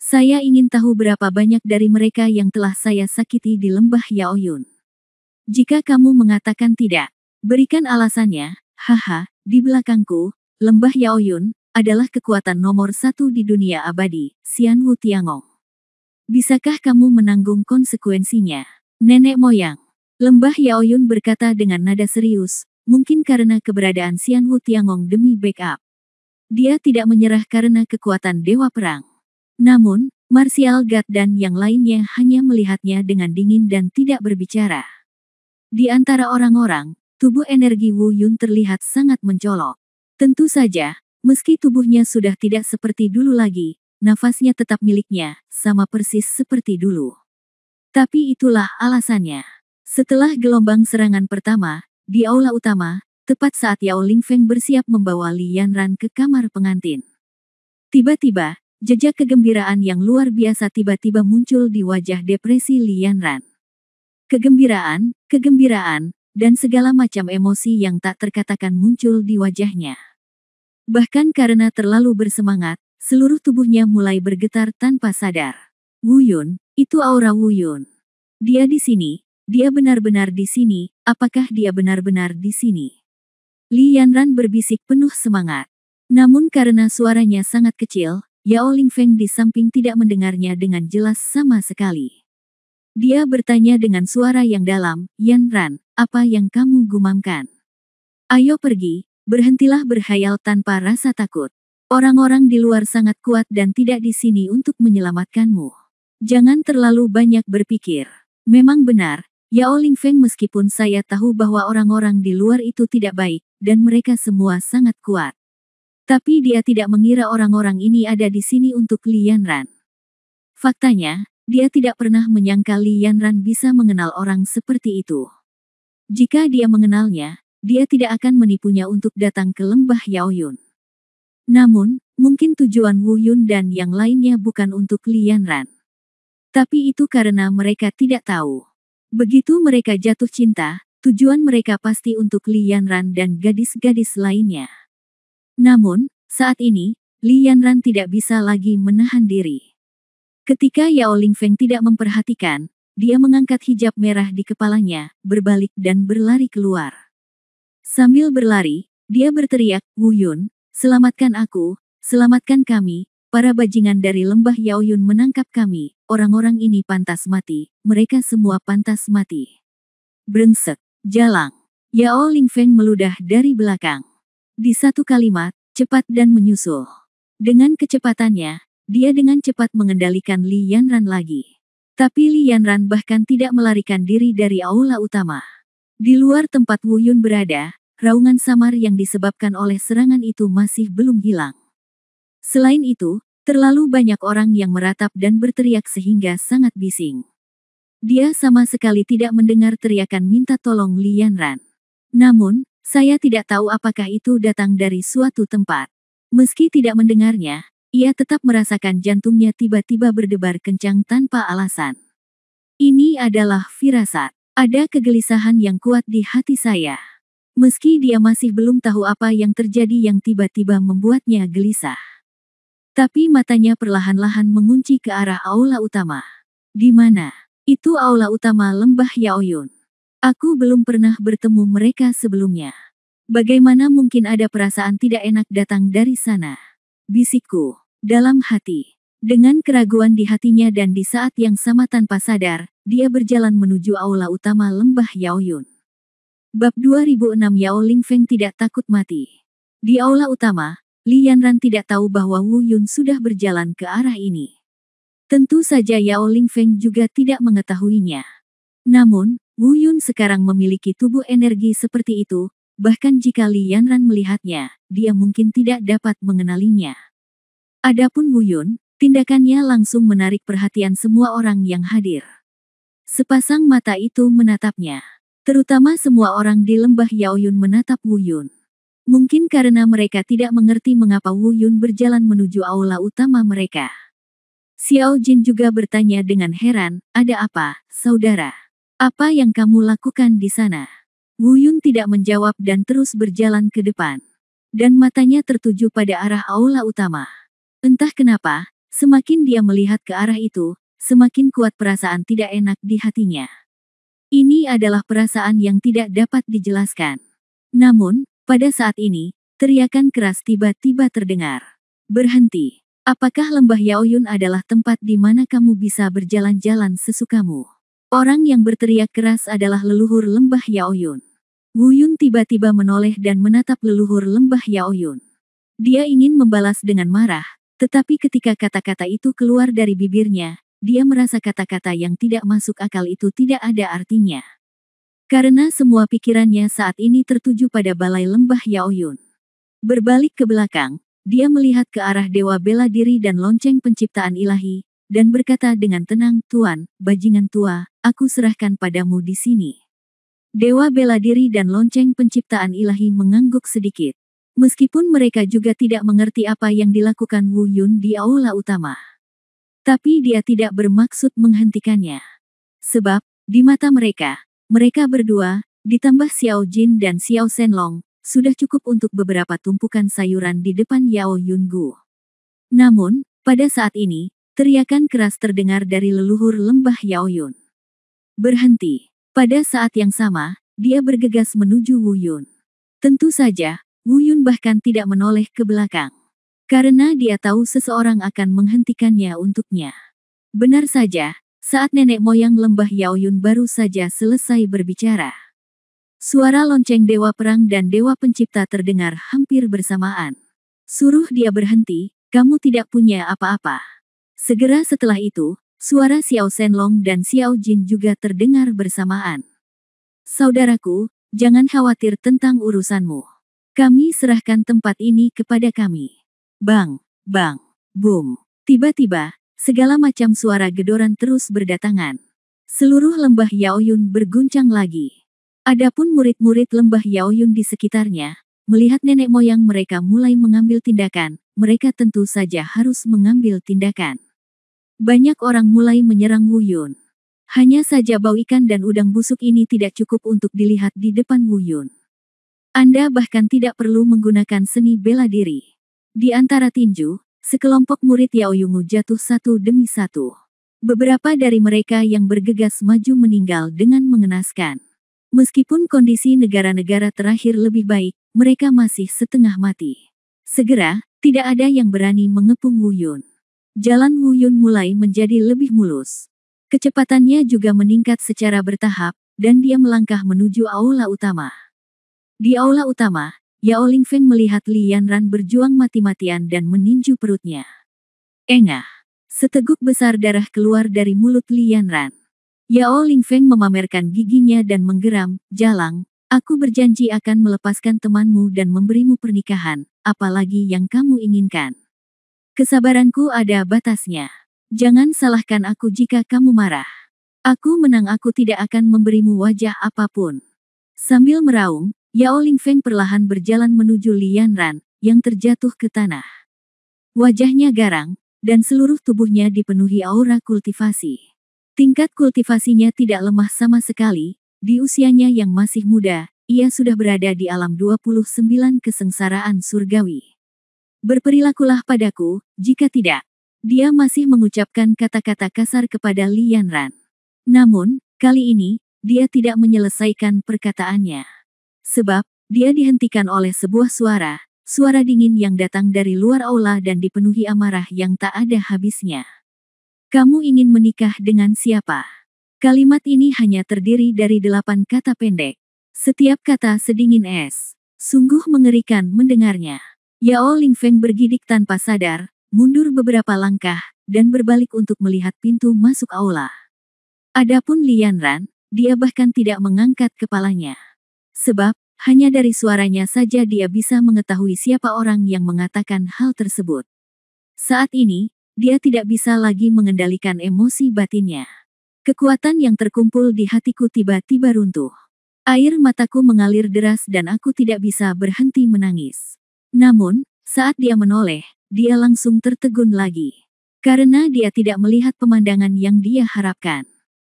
Saya ingin tahu berapa banyak dari mereka yang telah saya sakiti di lembah Yaoyun. Jika kamu mengatakan tidak, berikan alasannya. Haha, di belakangku, lembah Yaoyun adalah kekuatan nomor 1 di dunia abadi, Xian Wu Tiangong. Bisakah kamu menanggung konsekuensinya? Nenek moyang. Lembah Yaoyun berkata dengan nada serius, mungkin karena keberadaan Xian Wu Tiangong demi backup. Dia tidak menyerah karena kekuatan Dewa Perang. Namun, Martial God dan yang lainnya hanya melihatnya dengan dingin dan tidak berbicara. Di antara orang-orang, tubuh energi Wu Yun terlihat sangat mencolok. Tentu saja, meski tubuhnya sudah tidak seperti dulu lagi, nafasnya tetap miliknya, sama persis seperti dulu. Tapi itulah alasannya. Setelah gelombang serangan pertama, di aula utama, tepat saat Yao Lingfeng bersiap membawa Li Yanran ke kamar pengantin. Tiba-tiba, jejak kegembiraan yang luar biasa tiba-tiba muncul di wajah depresi Li Yanran. Kegembiraan, dan segala macam emosi yang tak terkatakan muncul di wajahnya. Bahkan karena terlalu bersemangat, seluruh tubuhnya mulai bergetar tanpa sadar. Wu Yun, itu aura Wu Yun. Dia di sini, dia benar-benar di sini, apakah dia benar-benar di sini? Li Yanran berbisik penuh semangat. Namun karena suaranya sangat kecil, Yao Lingfeng di samping tidak mendengarnya dengan jelas sama sekali. Dia bertanya dengan suara yang dalam, Yanran, apa yang kamu gumamkan? Ayo pergi, berhentilah berhayal tanpa rasa takut. Orang-orang di luar sangat kuat dan tidak di sini untuk menyelamatkanmu. Jangan terlalu banyak berpikir. Memang benar, Yao Lingfeng meskipun saya tahu bahwa orang-orang di luar itu tidak baik, dan mereka semua sangat kuat. Tapi dia tidak mengira orang-orang ini ada di sini untuk Li Yanran. Faktanya, dia tidak pernah menyangka Li Yanran bisa mengenal orang seperti itu. Jika dia mengenalnya, dia tidak akan menipunya untuk datang ke lembah Yaoyun. Namun, mungkin tujuan Wu Yun dan yang lainnya bukan untuk Li Yanran. Tapi itu karena mereka tidak tahu. Begitu mereka jatuh cinta, tujuan mereka pasti untuk Li Yanran dan gadis-gadis lainnya. Namun, saat ini, Li Yanran tidak bisa lagi menahan diri. Ketika Yao Lingfeng tidak memperhatikan, dia mengangkat hijab merah di kepalanya, berbalik dan berlari keluar. Sambil berlari, dia berteriak, "Wu Yun, selamatkan aku, selamatkan kami, para bajingan dari lembah Yaoyun menangkap kami, orang-orang ini pantas mati, mereka semua pantas mati." Brengsek, jalang. Yao Lingfeng meludah dari belakang. Di satu kalimat, cepat dan menyusul. Dengan kecepatannya, dia dengan cepat mengendalikan Li Yanran lagi. Tapi Li Yanran bahkan tidak melarikan diri dari aula utama. Di luar tempat Wu Yun berada, raungan samar yang disebabkan oleh serangan itu masih belum hilang. Selain itu, terlalu banyak orang yang meratap dan berteriak sehingga sangat bising. Dia sama sekali tidak mendengar teriakan minta tolong Li Yanran. Namun, saya tidak tahu apakah itu datang dari suatu tempat. Meski tidak mendengarnya, ia tetap merasakan jantungnya tiba-tiba berdebar kencang tanpa alasan. Ini adalah firasat. Ada kegelisahan yang kuat di hati saya. Meski dia masih belum tahu apa yang terjadi yang tiba-tiba membuatnya gelisah. Tapi matanya perlahan-lahan mengunci ke arah aula utama. Di mana? Itu aula utama lembah Yaoyun. Aku belum pernah bertemu mereka sebelumnya. Bagaimana mungkin ada perasaan tidak enak datang dari sana? Bisikku dalam hati. Dengan keraguan di hatinya dan di saat yang sama tanpa sadar, dia berjalan menuju aula utama lembah Yaoyun. Bab 2006 Yao Lingfeng tidak takut mati. Di aula utama, Li Yanran tidak tahu bahwa Wu Yun sudah berjalan ke arah ini. Tentu saja Yao Lingfeng juga tidak mengetahuinya. Namun, Wu Yun sekarang memiliki tubuh energi seperti itu, bahkan jika Li Yanran melihatnya, dia mungkin tidak dapat mengenalinya. Adapun Wu Yun, tindakannya langsung menarik perhatian semua orang yang hadir. Sepasang mata itu menatapnya. Terutama semua orang di lembah Yaoyun menatap Wu Yun. Mungkin karena mereka tidak mengerti mengapa Wu Yun berjalan menuju aula utama mereka. Xiao Jin juga bertanya dengan heran, "Ada apa, saudara? Apa yang kamu lakukan di sana?" Wu Yun tidak menjawab dan terus berjalan ke depan. Dan matanya tertuju pada arah aula utama. Entah kenapa, semakin dia melihat ke arah itu, semakin kuat perasaan tidak enak di hatinya. Ini adalah perasaan yang tidak dapat dijelaskan. Namun, pada saat ini, teriakan keras tiba-tiba terdengar. "Berhenti! Apakah lembah Yaoyun adalah tempat di mana kamu bisa berjalan-jalan sesukamu?" Orang yang berteriak keras adalah leluhur lembah Yaoyun. Wu Yun tiba-tiba menoleh dan menatap leluhur lembah Yaoyun. Dia ingin membalas dengan marah, tetapi ketika kata-kata itu keluar dari bibirnya, dia merasa kata-kata yang tidak masuk akal itu tidak ada artinya. Karena semua pikirannya saat ini tertuju pada balai lembah Yaoyun. Berbalik ke belakang, dia melihat ke arah dewa bela diri dan lonceng penciptaan ilahi, dan berkata dengan tenang, "Tuan, bajingan tua, aku serahkan padamu di sini." Dewa bela diri dan lonceng penciptaan ilahi mengangguk sedikit. Meskipun mereka juga tidak mengerti apa yang dilakukan Wu Yun di aula utama. Tapi dia tidak bermaksud menghentikannya. Sebab, di mata mereka, mereka berdua, ditambah Xiao Jin dan Xiao Shenlong, sudah cukup untuk beberapa tumpukan sayuran di depan Yao Yungu. Namun, pada saat ini, teriakan keras terdengar dari leluhur lembah Yaoyun. "Berhenti!" Pada saat yang sama, dia bergegas menuju Wu Yun. Tentu saja, Wu Yun bahkan tidak menoleh ke belakang. Karena dia tahu seseorang akan menghentikannya untuknya. Benar saja, saat nenek moyang lembah Yaoyun baru saja selesai berbicara. Suara lonceng dewa perang dan dewa pencipta terdengar hampir bersamaan. "Suruh dia berhenti, kamu tidak punya apa-apa." Segera setelah itu, suara Xiao Shenlong dan Xiao Jin juga terdengar bersamaan. "Saudaraku, jangan khawatir tentang urusanmu. Kami serahkan tempat ini kepada kami." Bang, bang, boom. Tiba-tiba, segala macam suara gedoran terus berdatangan. Seluruh lembah Yaoyun berguncang lagi. Adapun murid-murid lembah Yaoyun di sekitarnya, melihat nenek moyang mereka mulai mengambil tindakan, mereka tentu saja harus mengambil tindakan. Banyak orang mulai menyerang Wu Yun. Hanya saja bau ikan dan udang busuk ini tidak cukup untuk dilihat di depan Wu Yun. Anda bahkan tidak perlu menggunakan seni bela diri. Di antara tinju, sekelompok murid Yao Yungu jatuh satu demi satu. Beberapa dari mereka yang bergegas maju meninggal dengan mengenaskan. Meskipun kondisi negara-negara terakhir lebih baik, mereka masih setengah mati. Segera, tidak ada yang berani mengepung Wu Yun. Jalan Wu Yun mulai menjadi lebih mulus. Kecepatannya juga meningkat secara bertahap, dan dia melangkah menuju aula utama. Di aula utama, Yao Lingfeng melihat Li Yanran berjuang mati-matian dan meninju perutnya. Engah! Seteguk besar darah keluar dari mulut Li Yanran. Yao Lingfeng memamerkan giginya dan menggeram, "Jalang, aku berjanji akan melepaskan temanmu dan memberimu pernikahan, apalagi yang kamu inginkan. Kesabaranku ada batasnya. Jangan salahkan aku jika kamu marah. Aku menang, aku tidak akan memberimu wajah apapun." Sambil meraung, Yao Lingfeng perlahan berjalan menuju Li Yanran, yang terjatuh ke tanah. Wajahnya garang, dan seluruh tubuhnya dipenuhi aura kultivasi. Tingkat kultivasinya tidak lemah sama sekali, di usianya yang masih muda, ia sudah berada di alam 29 kesengsaraan surgawi. "Berperilakulah padaku, jika tidak." Dia masih mengucapkan kata-kata kasar kepada Li Yanran. Namun, kali ini, dia tidak menyelesaikan perkataannya. Sebab, dia dihentikan oleh sebuah suara dingin yang datang dari luar aula dan dipenuhi amarah yang tak ada habisnya. "Kamu ingin menikah dengan siapa?" Kalimat ini hanya terdiri dari 8 kata pendek. Setiap kata sedingin es. Sungguh mengerikan mendengarnya. Yao Lingfeng bergidik tanpa sadar, mundur beberapa langkah, dan berbalik untuk melihat pintu masuk aula. Adapun Li Yanran, dia bahkan tidak mengangkat kepalanya. Sebab, hanya dari suaranya saja dia bisa mengetahui siapa orang yang mengatakan hal tersebut. Saat ini, dia tidak bisa lagi mengendalikan emosi batinnya. Kekuatan yang terkumpul di hatiku tiba-tiba runtuh. Air mataku mengalir deras dan aku tidak bisa berhenti menangis. Namun, saat dia menoleh, dia langsung tertegun lagi. Karena dia tidak melihat pemandangan yang dia harapkan.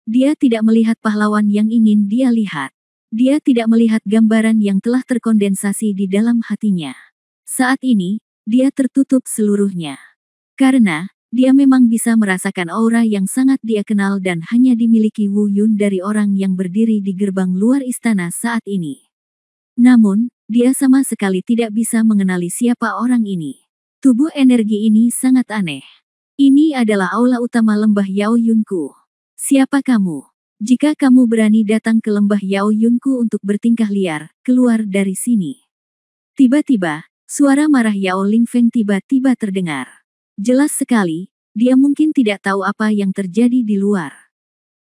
Dia tidak melihat pahlawan yang ingin dia lihat. Dia tidak melihat gambaran yang telah terkondensasi di dalam hatinya. Saat ini, dia tertutup seluruhnya. Karena, dia memang bisa merasakan aura yang sangat dia kenal dan hanya dimiliki Wu Yun dari orang yang berdiri di gerbang luar istana saat ini. Namun, dia sama sekali tidak bisa mengenali siapa orang ini. Tubuh energi ini sangat aneh. Ini adalah aula utama lembah Yao Yunku. "Siapa kamu? Jika kamu berani datang ke lembah Yao Yunku untuk bertingkah liar, keluar dari sini." Tiba-tiba, suara marah Yao Lingfeng tiba-tiba terdengar. Jelas sekali, dia mungkin tidak tahu apa yang terjadi di luar.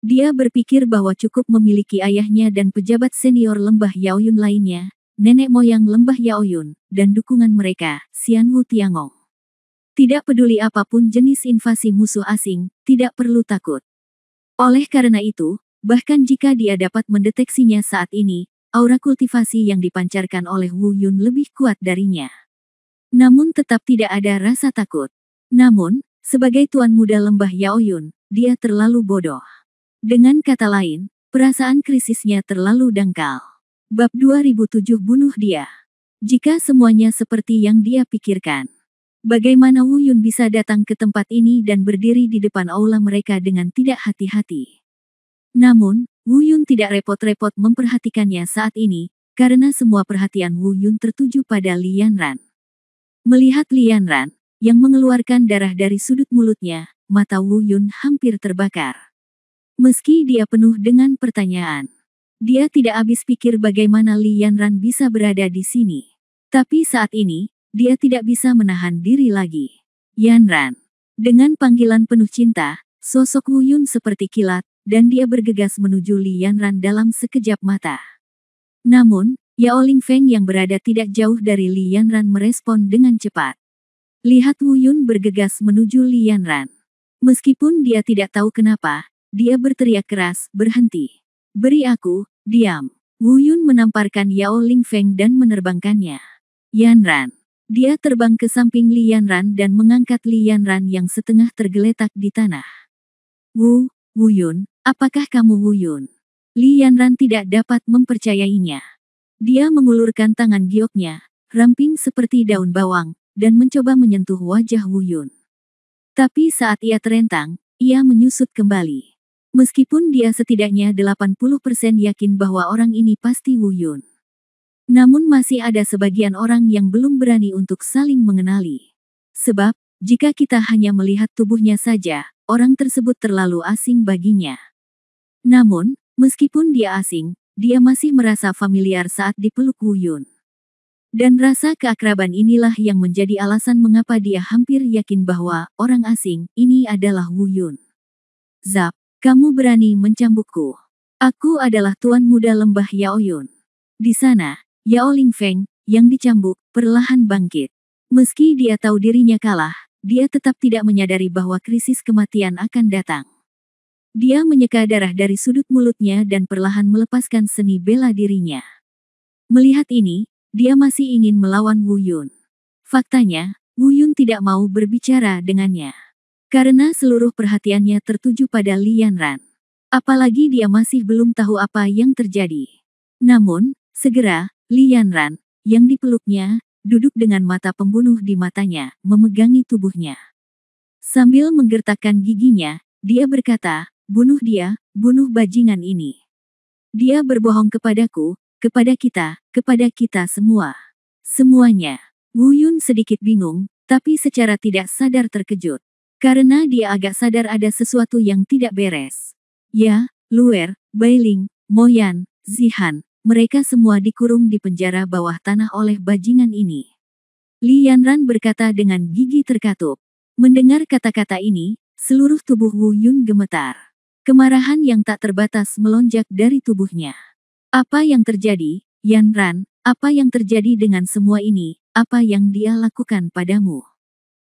Dia berpikir bahwa cukup memiliki ayahnya dan pejabat senior lembah Yaoyun lainnya, nenek moyang lembah Yaoyun, dan dukungan mereka, Xian Wu Tiangong. Tidak peduli apapun jenis invasi musuh asing, tidak perlu takut. Oleh karena itu, bahkan jika dia dapat mendeteksinya saat ini, aura kultivasi yang dipancarkan oleh Wu Yun lebih kuat darinya. Namun tetap tidak ada rasa takut. Namun, sebagai tuan muda lembah Yaoyun, dia terlalu bodoh. Dengan kata lain, perasaan krisisnya terlalu dangkal. Bab 2007 bunuh dia. Jika semuanya seperti yang dia pikirkan, bagaimana Wu Yun bisa datang ke tempat ini dan berdiri di depan aula mereka dengan tidak hati-hati? Namun, Wu Yun tidak repot-repot memperhatikannya saat ini, karena semua perhatian Wu Yun tertuju pada Li Yanran. Melihat Li Yanran, yang mengeluarkan darah dari sudut mulutnya, mata Wu Yun hampir terbakar. Meski dia penuh dengan pertanyaan, dia tidak habis pikir bagaimana Li Yanran bisa berada di sini. Tapi saat ini, dia tidak bisa menahan diri lagi. "Yanran." Dengan panggilan penuh cinta, sosok Wu Yun seperti kilat, dan dia bergegas menuju Li Yanran dalam sekejap mata. Namun, Yao Lingfeng yang berada tidak jauh dari Li Yanran merespon dengan cepat. Lihat Wu Yun bergegas menuju Li Yanran. Meskipun dia tidak tahu kenapa, dia berteriak keras, "Berhenti. Beri aku." "Diam." Wu Yun menamparkan Yao Lingfeng dan menerbangkannya. "Yanran." Dia terbang ke samping Li Yanran dan mengangkat Li Yanran yang setengah tergeletak di tanah. Wu Yun, apakah kamu Wu Yun?" Li Yanran tidak dapat mempercayainya. Dia mengulurkan tangan gioknya, ramping seperti daun bawang, dan mencoba menyentuh wajah Wu Yun. Tapi saat ia terentang, ia menyusut kembali. Meskipun dia setidaknya 80% yakin bahwa orang ini pasti Wu Yun. Namun masih ada sebagian orang yang belum berani untuk saling mengenali. Sebab, jika kita hanya melihat tubuhnya saja, orang tersebut terlalu asing baginya. Namun, meskipun dia asing, dia masih merasa familiar saat dipeluk Wu Yun. Dan rasa keakraban inilah yang menjadi alasan mengapa dia hampir yakin bahwa orang asing ini adalah Wu Yun. Zap, kamu berani mencambukku. Aku adalah Tuan Muda Lembah Yaoyun. Di sana, Yao Lingfeng, yang dicambuk, perlahan bangkit. Meski dia tahu dirinya kalah, dia tetap tidak menyadari bahwa krisis kematian akan datang. Dia menyeka darah dari sudut mulutnya dan perlahan melepaskan seni bela dirinya. Melihat ini, dia masih ingin melawan Wu Yun. Faktanya, Wu Yun tidak mau berbicara dengannya. Karena seluruh perhatiannya tertuju pada Li Yanran. Apalagi dia masih belum tahu apa yang terjadi. Namun, segera, Li Yanran, yang dipeluknya, duduk dengan mata pembunuh di matanya, memegangi tubuhnya. Sambil menggertakkan giginya, dia berkata, bunuh dia, bunuh bajingan ini. Dia berbohong kepadaku, kepada kita semua. Semuanya. Wu Yun sedikit bingung, tapi secara tidak sadar terkejut. Karena dia agak sadar ada sesuatu yang tidak beres. Ya, Luer, Bailing, Moyan, Zihan, mereka semua dikurung di penjara bawah tanah oleh bajingan ini. Li Yanran berkata dengan gigi terkatup. Mendengar kata-kata ini, seluruh tubuh Wu Yun gemetar. Kemarahan yang tak terbatas melonjak dari tubuhnya. Apa yang terjadi, Yanran? Apa yang terjadi dengan semua ini? Apa yang dia lakukan padamu?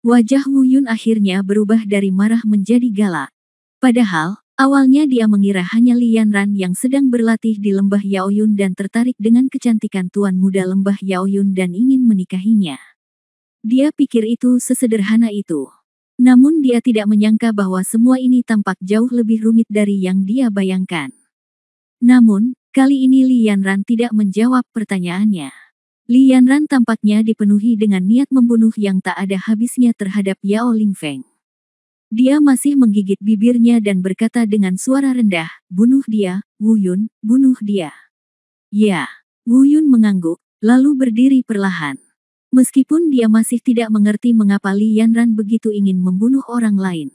Wajah Wu Yun akhirnya berubah dari marah menjadi galak. Padahal, awalnya dia mengira hanya Li Yanran yang sedang berlatih di Lembah Yaoyun dan tertarik dengan kecantikan Tuan Muda Lembah Yaoyun dan ingin menikahinya. Dia pikir itu sesederhana itu. Namun dia tidak menyangka bahwa semua ini tampak jauh lebih rumit dari yang dia bayangkan. Namun, kali ini Li Yanran tidak menjawab pertanyaannya. Li Yanran tampaknya dipenuhi dengan niat membunuh yang tak ada habisnya terhadap Yao Lingfeng. Dia masih menggigit bibirnya dan berkata dengan suara rendah, bunuh dia, Wu Yun, bunuh dia. Ya, Wu Yun mengangguk, lalu berdiri perlahan. Meskipun dia masih tidak mengerti mengapa Li Yanran begitu ingin membunuh orang lain.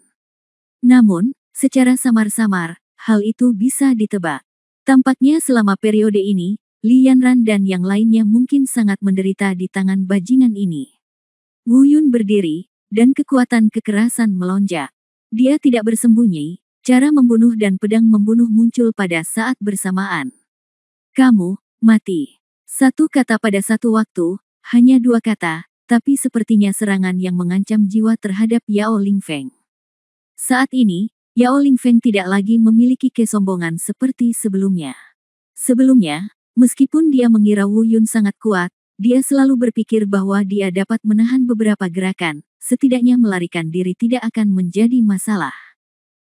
Namun, secara samar-samar, hal itu bisa ditebak. Tampaknya selama periode ini, Li Yanran dan yang lainnya mungkin sangat menderita di tangan bajingan ini. Wu Yun berdiri, dan kekuatan kekerasan melonjak. Dia tidak bersembunyi, cara membunuh dan pedang membunuh muncul pada saat bersamaan. Kamu, mati. Satu kata pada satu waktu, hanya dua kata, tapi sepertinya serangan yang mengancam jiwa terhadap Yao Lingfeng. Saat ini, Yao Lingfeng tidak lagi memiliki kesombongan seperti sebelumnya. Sebelumnya, meskipun dia mengira Wu Yun sangat kuat, dia selalu berpikir bahwa dia dapat menahan beberapa gerakan, setidaknya melarikan diri tidak akan menjadi masalah.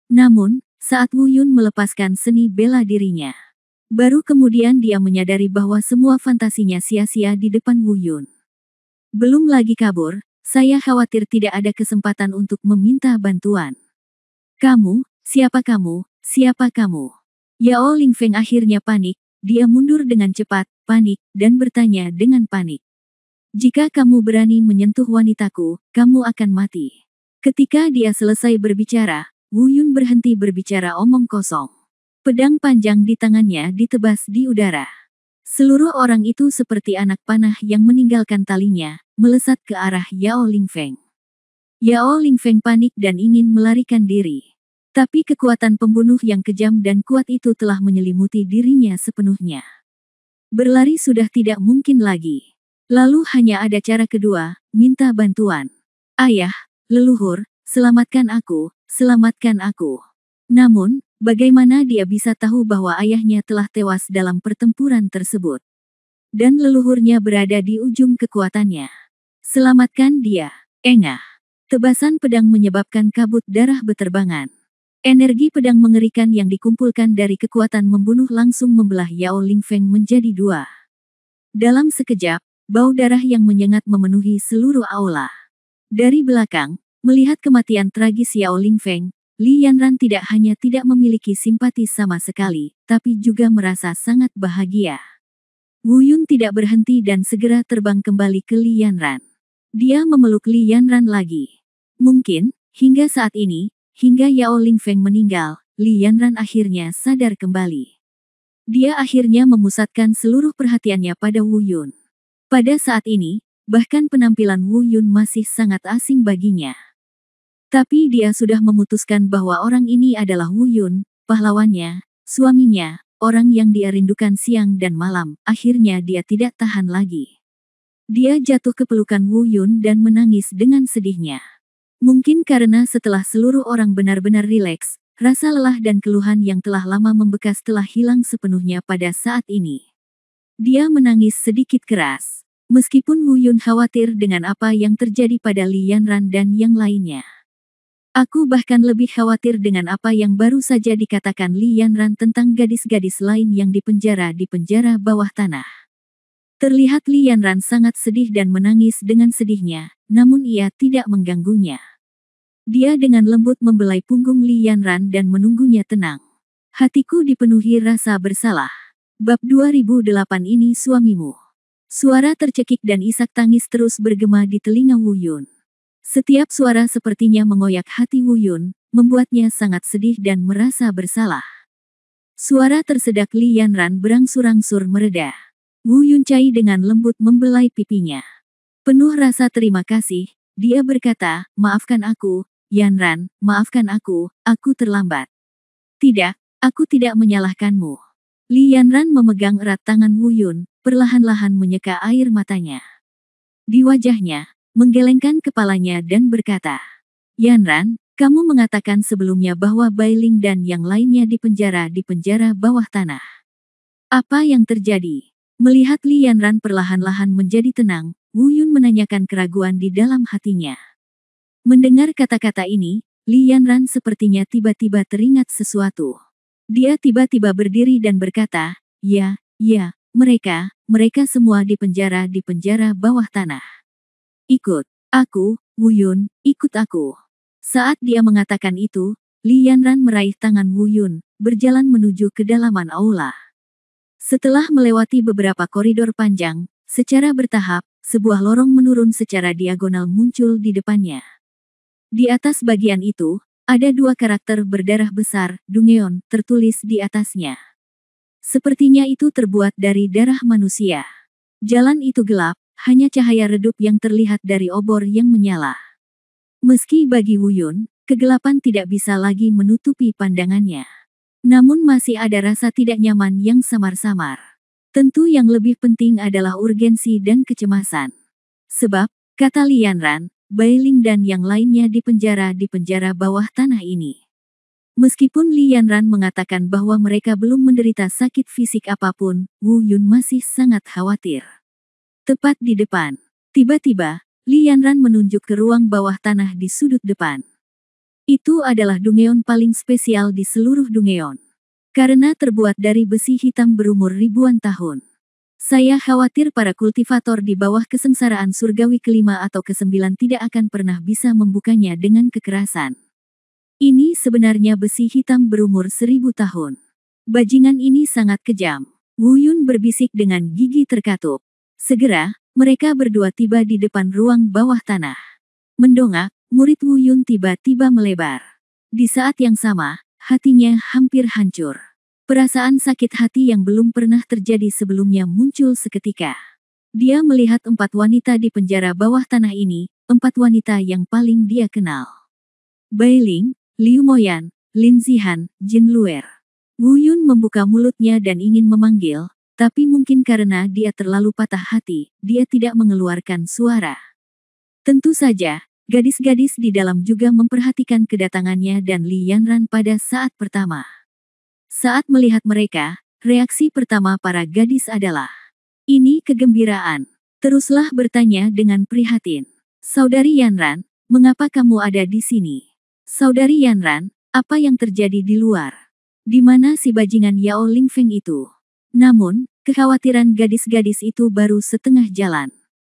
Namun, saat Wu Yun melepaskan seni bela dirinya, baru kemudian dia menyadari bahwa semua fantasinya sia-sia di depan Wu Yun. Belum lagi kabur, saya khawatir tidak ada kesempatan untuk meminta bantuan. Kamu, siapa kamu, siapa kamu? Yao Lingfeng akhirnya panik, dia mundur dengan cepat, panik, dan bertanya dengan panik. Jika kamu berani menyentuh wanitaku, kamu akan mati. Ketika dia selesai berbicara, Wu Yun berhenti berbicara omong kosong. Pedang panjang di tangannya ditebas di udara. Seluruh orang itu seperti anak panah yang meninggalkan talinya, melesat ke arah Yao Lingfeng. Yao Lingfeng panik dan ingin melarikan diri. Tapi kekuatan pembunuh yang kejam dan kuat itu telah menyelimuti dirinya sepenuhnya. Berlari sudah tidak mungkin lagi. Lalu hanya ada cara kedua, minta bantuan. Ayah, leluhur, selamatkan aku, selamatkan aku. Namun, bagaimana dia bisa tahu bahwa ayahnya telah tewas dalam pertempuran tersebut? Dan leluhurnya berada di ujung kekuatannya. Selamatkan dia, engah. Tebasan pedang menyebabkan kabut darah beterbangan. Energi pedang mengerikan yang dikumpulkan dari kekuatan membunuh langsung membelah Yao Lingfeng menjadi dua. Dalam sekejap, bau darah yang menyengat memenuhi seluruh aula. Dari belakang, melihat kematian tragis Yao Lingfeng, Li Yanran tidak hanya tidak memiliki simpati sama sekali, tapi juga merasa sangat bahagia. Wu Yun tidak berhenti dan segera terbang kembali ke Li Yanran. Dia memeluk Li Yanran lagi. Mungkin, hingga saat ini, hingga Yao Lingfeng meninggal, Li Yanran akhirnya sadar kembali. Dia akhirnya memusatkan seluruh perhatiannya pada Wu Yun. Pada saat ini, bahkan penampilan Wu Yun masih sangat asing baginya. Tapi dia sudah memutuskan bahwa orang ini adalah Wu Yun, pahlawannya, suaminya, orang yang dia rindukan siang dan malam. Akhirnya dia tidak tahan lagi. Dia jatuh ke pelukan Wu Yun dan menangis dengan sedihnya. Mungkin karena setelah seluruh orang benar-benar rileks, rasa lelah dan keluhan yang telah lama membekas telah hilang sepenuhnya pada saat ini. Dia menangis sedikit keras. Meskipun Wu Yun khawatir dengan apa yang terjadi pada Li Yanran dan yang lainnya. Aku bahkan lebih khawatir dengan apa yang baru saja dikatakan Li Yanran tentang gadis-gadis lain yang dipenjara di penjara bawah tanah. Terlihat Li Yanran sangat sedih dan menangis dengan sedihnya, namun ia tidak mengganggunya. Dia dengan lembut membelai punggung Li Yanran dan menunggunya tenang. Hatiku dipenuhi rasa bersalah. Bab 2008 ini suamimu. Suara tercekik dan isak tangis terus bergema di telinga Wu Yun. Setiap suara sepertinya mengoyak hati Wu Yun, membuatnya sangat sedih dan merasa bersalah. Suara tersedak Li Yanran berangsur-angsur mereda. Wu Yun Cai dengan lembut membelai pipinya. Penuh rasa terima kasih, dia berkata, maafkan aku, Yanran, maafkan aku terlambat. Tidak, aku tidak menyalahkanmu. Li Yanran memegang erat tangan Wu Yun, perlahan-lahan menyeka air matanya. Di wajahnya, menggelengkan kepalanya dan berkata, Yanran, kamu mengatakan sebelumnya bahwa Bai Ling dan yang lainnya di penjara bawah tanah. Apa yang terjadi? Melihat Li Yanran perlahan-lahan menjadi tenang, Wu Yun menanyakan keraguan di dalam hatinya. Mendengar kata-kata ini, Li Yanran sepertinya tiba-tiba teringat sesuatu. Dia tiba-tiba berdiri dan berkata, ya, mereka semua di penjara bawah tanah. Ikut aku, Wu Yun, ikut aku. Saat dia mengatakan itu, Li Yanran meraih tangan Wu Yun, berjalan menuju kedalaman aula. Setelah melewati beberapa koridor panjang, secara bertahap, sebuah lorong menurun secara diagonal muncul di depannya. Di atas bagian itu, ada dua karakter berdarah besar, Dungeon, tertulis di atasnya. Sepertinya itu terbuat dari darah manusia. Jalan itu gelap, hanya cahaya redup yang terlihat dari obor yang menyala. Meski bagi Wu Yun, kegelapan tidak bisa lagi menutupi pandangannya. Namun masih ada rasa tidak nyaman yang samar-samar. Tentu yang lebih penting adalah urgensi dan kecemasan. Sebab, kata Li Yanran, Bai Ling dan yang lainnya di penjara bawah tanah ini. Meskipun Li Yanran mengatakan bahwa mereka belum menderita sakit fisik apapun, Wu Yun masih sangat khawatir. Tepat di depan, tiba-tiba, Li Yanran menunjuk ke ruang bawah tanah di sudut depan. Itu adalah Dungeon paling spesial di seluruh Dungeon. Karena terbuat dari besi hitam berumur ribuan tahun. Saya khawatir para kultivator di bawah kesengsaraan surgawi kelima atau kesembilan tidak akan pernah bisa membukanya dengan kekerasan. Ini sebenarnya besi hitam berumur 1000 tahun. Bajingan ini sangat kejam. Wu Yun berbisik dengan gigi terkatup. Segera, mereka berdua tiba di depan ruang bawah tanah. Mendongak, murid Wu Yun tiba-tiba melebar. Di saat yang sama, hatinya hampir hancur. Perasaan sakit hati yang belum pernah terjadi sebelumnya muncul seketika. Dia melihat 4 wanita di penjara bawah tanah ini, 4 wanita yang paling dia kenal. Bai Ling, Liu Moyan, Lin Zihan, Jin Luer. Wu Yun membuka mulutnya dan ingin memanggil, tapi mungkin karena dia terlalu patah hati, dia tidak mengeluarkan suara. Tentu saja, gadis-gadis di dalam juga memperhatikan kedatangannya dan Li Yanran pada saat pertama. Saat melihat mereka, reaksi pertama para gadis adalah, ini kegembiraan. Teruslah bertanya dengan prihatin. Saudari Yanran, mengapa kamu ada di sini? Saudari Yanran, apa yang terjadi di luar? Di mana si bajingan Yao Lingfeng itu? Namun, kekhawatiran gadis-gadis itu baru setengah jalan.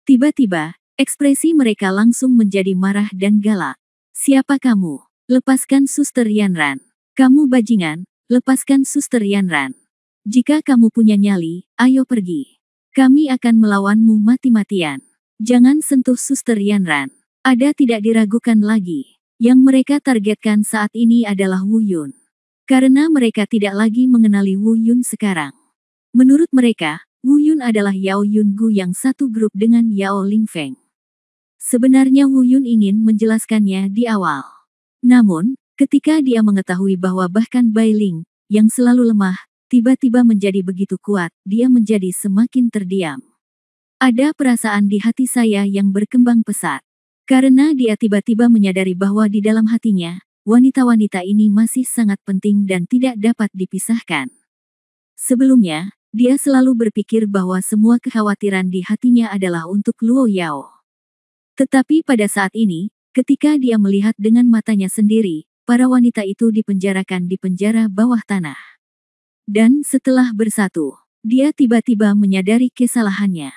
Tiba-tiba, ekspresi mereka langsung menjadi marah dan galak. Siapa kamu? Lepaskan Suster Yanran. Kamu bajingan, lepaskan Suster Yanran. Jika kamu punya nyali, ayo pergi. Kami akan melawanmu mati-matian. Jangan sentuh Suster Yanran. Ada tidak diragukan lagi. Yang mereka targetkan saat ini adalah Wu Yun. Karena mereka tidak lagi mengenali Wu Yun sekarang. Menurut mereka, Wu Yun adalah Yao Yun Gu yang satu grup dengan Yao Ling Feng. Sebenarnya Wu Yun ingin menjelaskannya di awal. Namun, ketika dia mengetahui bahwa bahkan Bai Ling, yang selalu lemah, tiba-tiba menjadi begitu kuat, dia menjadi semakin terdiam. Ada perasaan di hati saya yang berkembang pesat. Karena dia tiba-tiba menyadari bahwa di dalam hatinya, wanita-wanita ini masih sangat penting dan tidak dapat dipisahkan. Sebelumnya, dia selalu berpikir bahwa semua kekhawatiran di hatinya adalah untuk Luo Yao. Tetapi pada saat ini, ketika dia melihat dengan matanya sendiri, para wanita itu dipenjarakan di penjara bawah tanah. Dan setelah bersatu, dia tiba-tiba menyadari kesalahannya.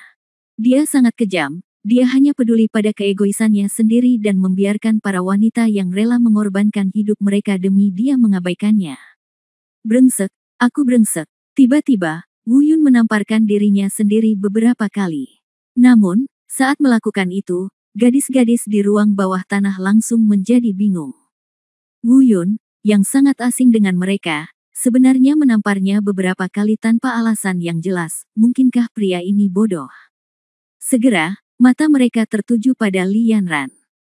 Dia sangat kejam. Dia hanya peduli pada keegoisannya sendiri dan membiarkan para wanita yang rela mengorbankan hidup mereka demi dia mengabaikannya. Brengsek, aku brengsek. Tiba-tiba, Wu Yun menamparkan dirinya sendiri beberapa kali. Namun, saat melakukan itu, gadis-gadis di ruang bawah tanah langsung menjadi bingung. Wu Yun, yang sangat asing dengan mereka, sebenarnya menamparnya beberapa kali tanpa alasan yang jelas. Mungkinkah pria ini bodoh? Segera, mata mereka tertuju pada Li Yanran.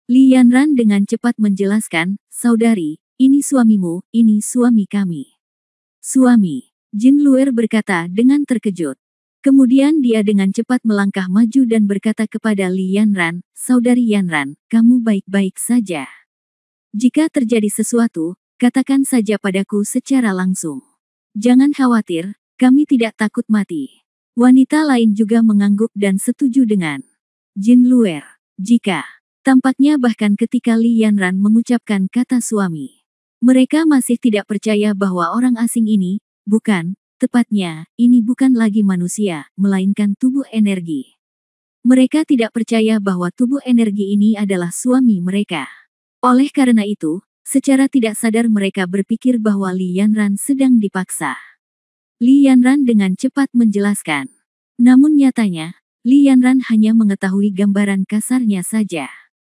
Li Yanran dengan cepat menjelaskan, "Saudari, ini suamimu, ini suami kami." "Suami?" Jin Luer berkata dengan terkejut. Kemudian dia dengan cepat melangkah maju dan berkata kepada Li Yanran, "Saudari Yanran, kamu baik-baik saja. Jika terjadi sesuatu, katakan saja padaku secara langsung. Jangan khawatir, kami tidak takut mati." Wanita lain juga mengangguk dan setuju dengan Jin Luer. Jika tampaknya bahkan ketika Li Yanran mengucapkan kata suami, mereka masih tidak percaya bahwa orang asing ini, tepatnya, ini bukan lagi manusia, melainkan tubuh energi. Mereka tidak percaya bahwa tubuh energi ini adalah suami mereka. Oleh karena itu, secara tidak sadar mereka berpikir bahwa Li Yanran sedang dipaksa. Li Yanran dengan cepat menjelaskan. Namun nyatanya, Li Yanran hanya mengetahui gambaran kasarnya saja.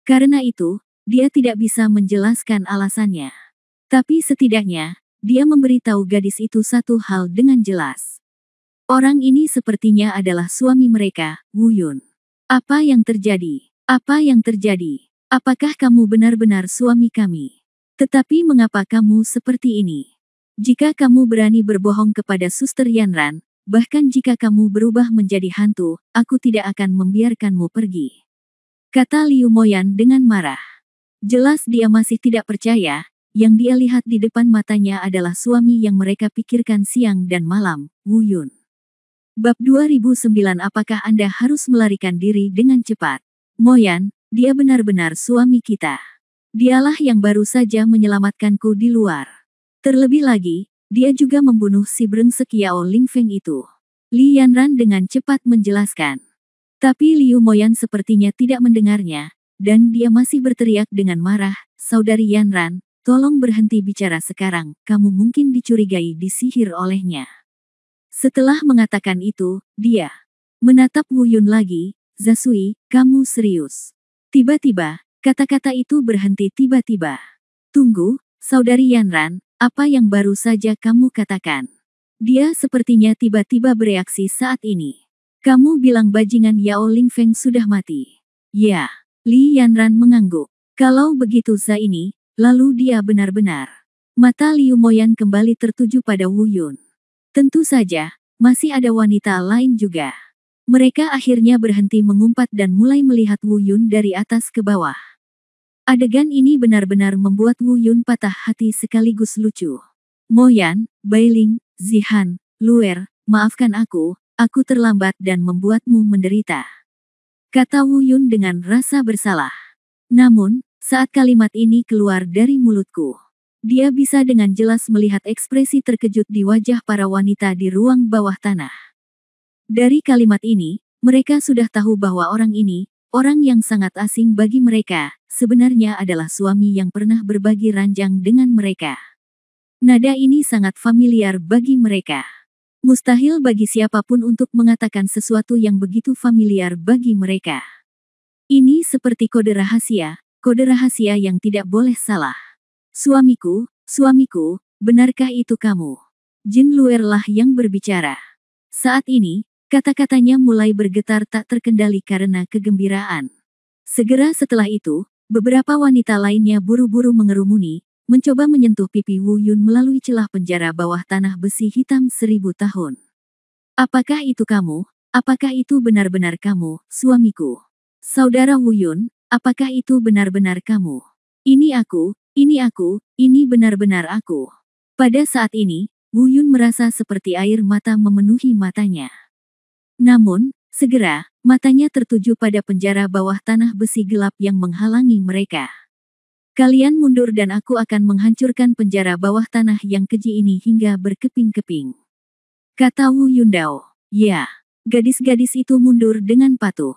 Karena itu, dia tidak bisa menjelaskan alasannya. Tapi setidaknya, dia memberitahu gadis itu satu hal dengan jelas. Orang ini sepertinya adalah suami mereka, Wu Yun. Apa yang terjadi? Apa yang terjadi? Apakah kamu benar-benar suami kami? Tetapi mengapa kamu seperti ini? Jika kamu berani berbohong kepada Suster Yanran, bahkan jika kamu berubah menjadi hantu, aku tidak akan membiarkanmu pergi. Kata Liu Moyan dengan marah. Jelas dia masih tidak percaya, yang dia lihat di depan matanya adalah suami yang mereka pikirkan siang dan malam, Wu Yun. Bab 2009. Apakah Anda harus melarikan diri dengan cepat? Moyan, dia benar-benar suami kita. Dialah yang baru saja menyelamatkanku di luar. Terlebih lagi, dia juga membunuh si brengsek Yao Ling Feng itu. Li Yanran dengan cepat menjelaskan. Tapi Liu Moyan sepertinya tidak mendengarnya, dan dia masih berteriak dengan marah, "Saudari Yanran, tolong berhenti bicara sekarang, kamu mungkin dicurigai disihir olehnya." Setelah mengatakan itu, dia menatap Wu Yun lagi, "Zasui, kamu serius?" Tiba-tiba, kata-kata itu berhenti tiba-tiba. "Tunggu, Saudari Yanran, apa yang baru saja kamu katakan?" Dia sepertinya tiba-tiba bereaksi saat ini. "Kamu bilang bajingan Yao Ling Feng sudah mati." "Ya." Li Yanran mengangguk. "Kalau begitu ini, lalu dia benar-benar." Mata Liu Moyan kembali tertuju pada Wu Yun. Tentu saja, masih ada wanita lain juga. Mereka akhirnya berhenti mengumpat dan mulai melihat Wu Yun dari atas ke bawah. Adegan ini benar-benar membuat Wu Yun patah hati sekaligus lucu. "Moyan, Bailing, Zihan, Luer, maafkan aku terlambat dan membuatmu menderita," kata Wu Yun dengan rasa bersalah. Namun, saat kalimat ini keluar dari mulutku, dia bisa dengan jelas melihat ekspresi terkejut di wajah para wanita di ruang bawah tanah. Dari kalimat ini, mereka sudah tahu bahwa orang ini, orang yang sangat asing bagi mereka, sebenarnya adalah suami yang pernah berbagi ranjang dengan mereka. Nada ini sangat familiar bagi mereka. Mustahil bagi siapapun untuk mengatakan sesuatu yang begitu familiar bagi mereka. Ini seperti kode rahasia yang tidak boleh salah. Suamiku, suamiku, benarkah itu kamu? Jin Luerlah yang berbicara. Saat ini, kata-katanya mulai bergetar tak terkendali karena kegembiraan. Segera setelah itu, beberapa wanita lainnya buru-buru mengerumuni, mencoba menyentuh pipi Wu Yun melalui celah penjara bawah tanah besi hitam 1000 tahun. Apakah itu kamu? Apakah itu benar-benar kamu, suamiku? Saudara Wu Yun, apakah itu benar-benar kamu? Ini aku, ini benar-benar aku. Pada saat ini, Wu Yun merasa seperti air mata memenuhi matanya. Namun, segera, matanya tertuju pada penjara bawah tanah besi gelap yang menghalangi mereka. Kalian mundur dan aku akan menghancurkan penjara bawah tanah yang keji ini hingga berkeping-keping. Kata Wu Yundao. Ya, gadis-gadis itu mundur dengan patuh.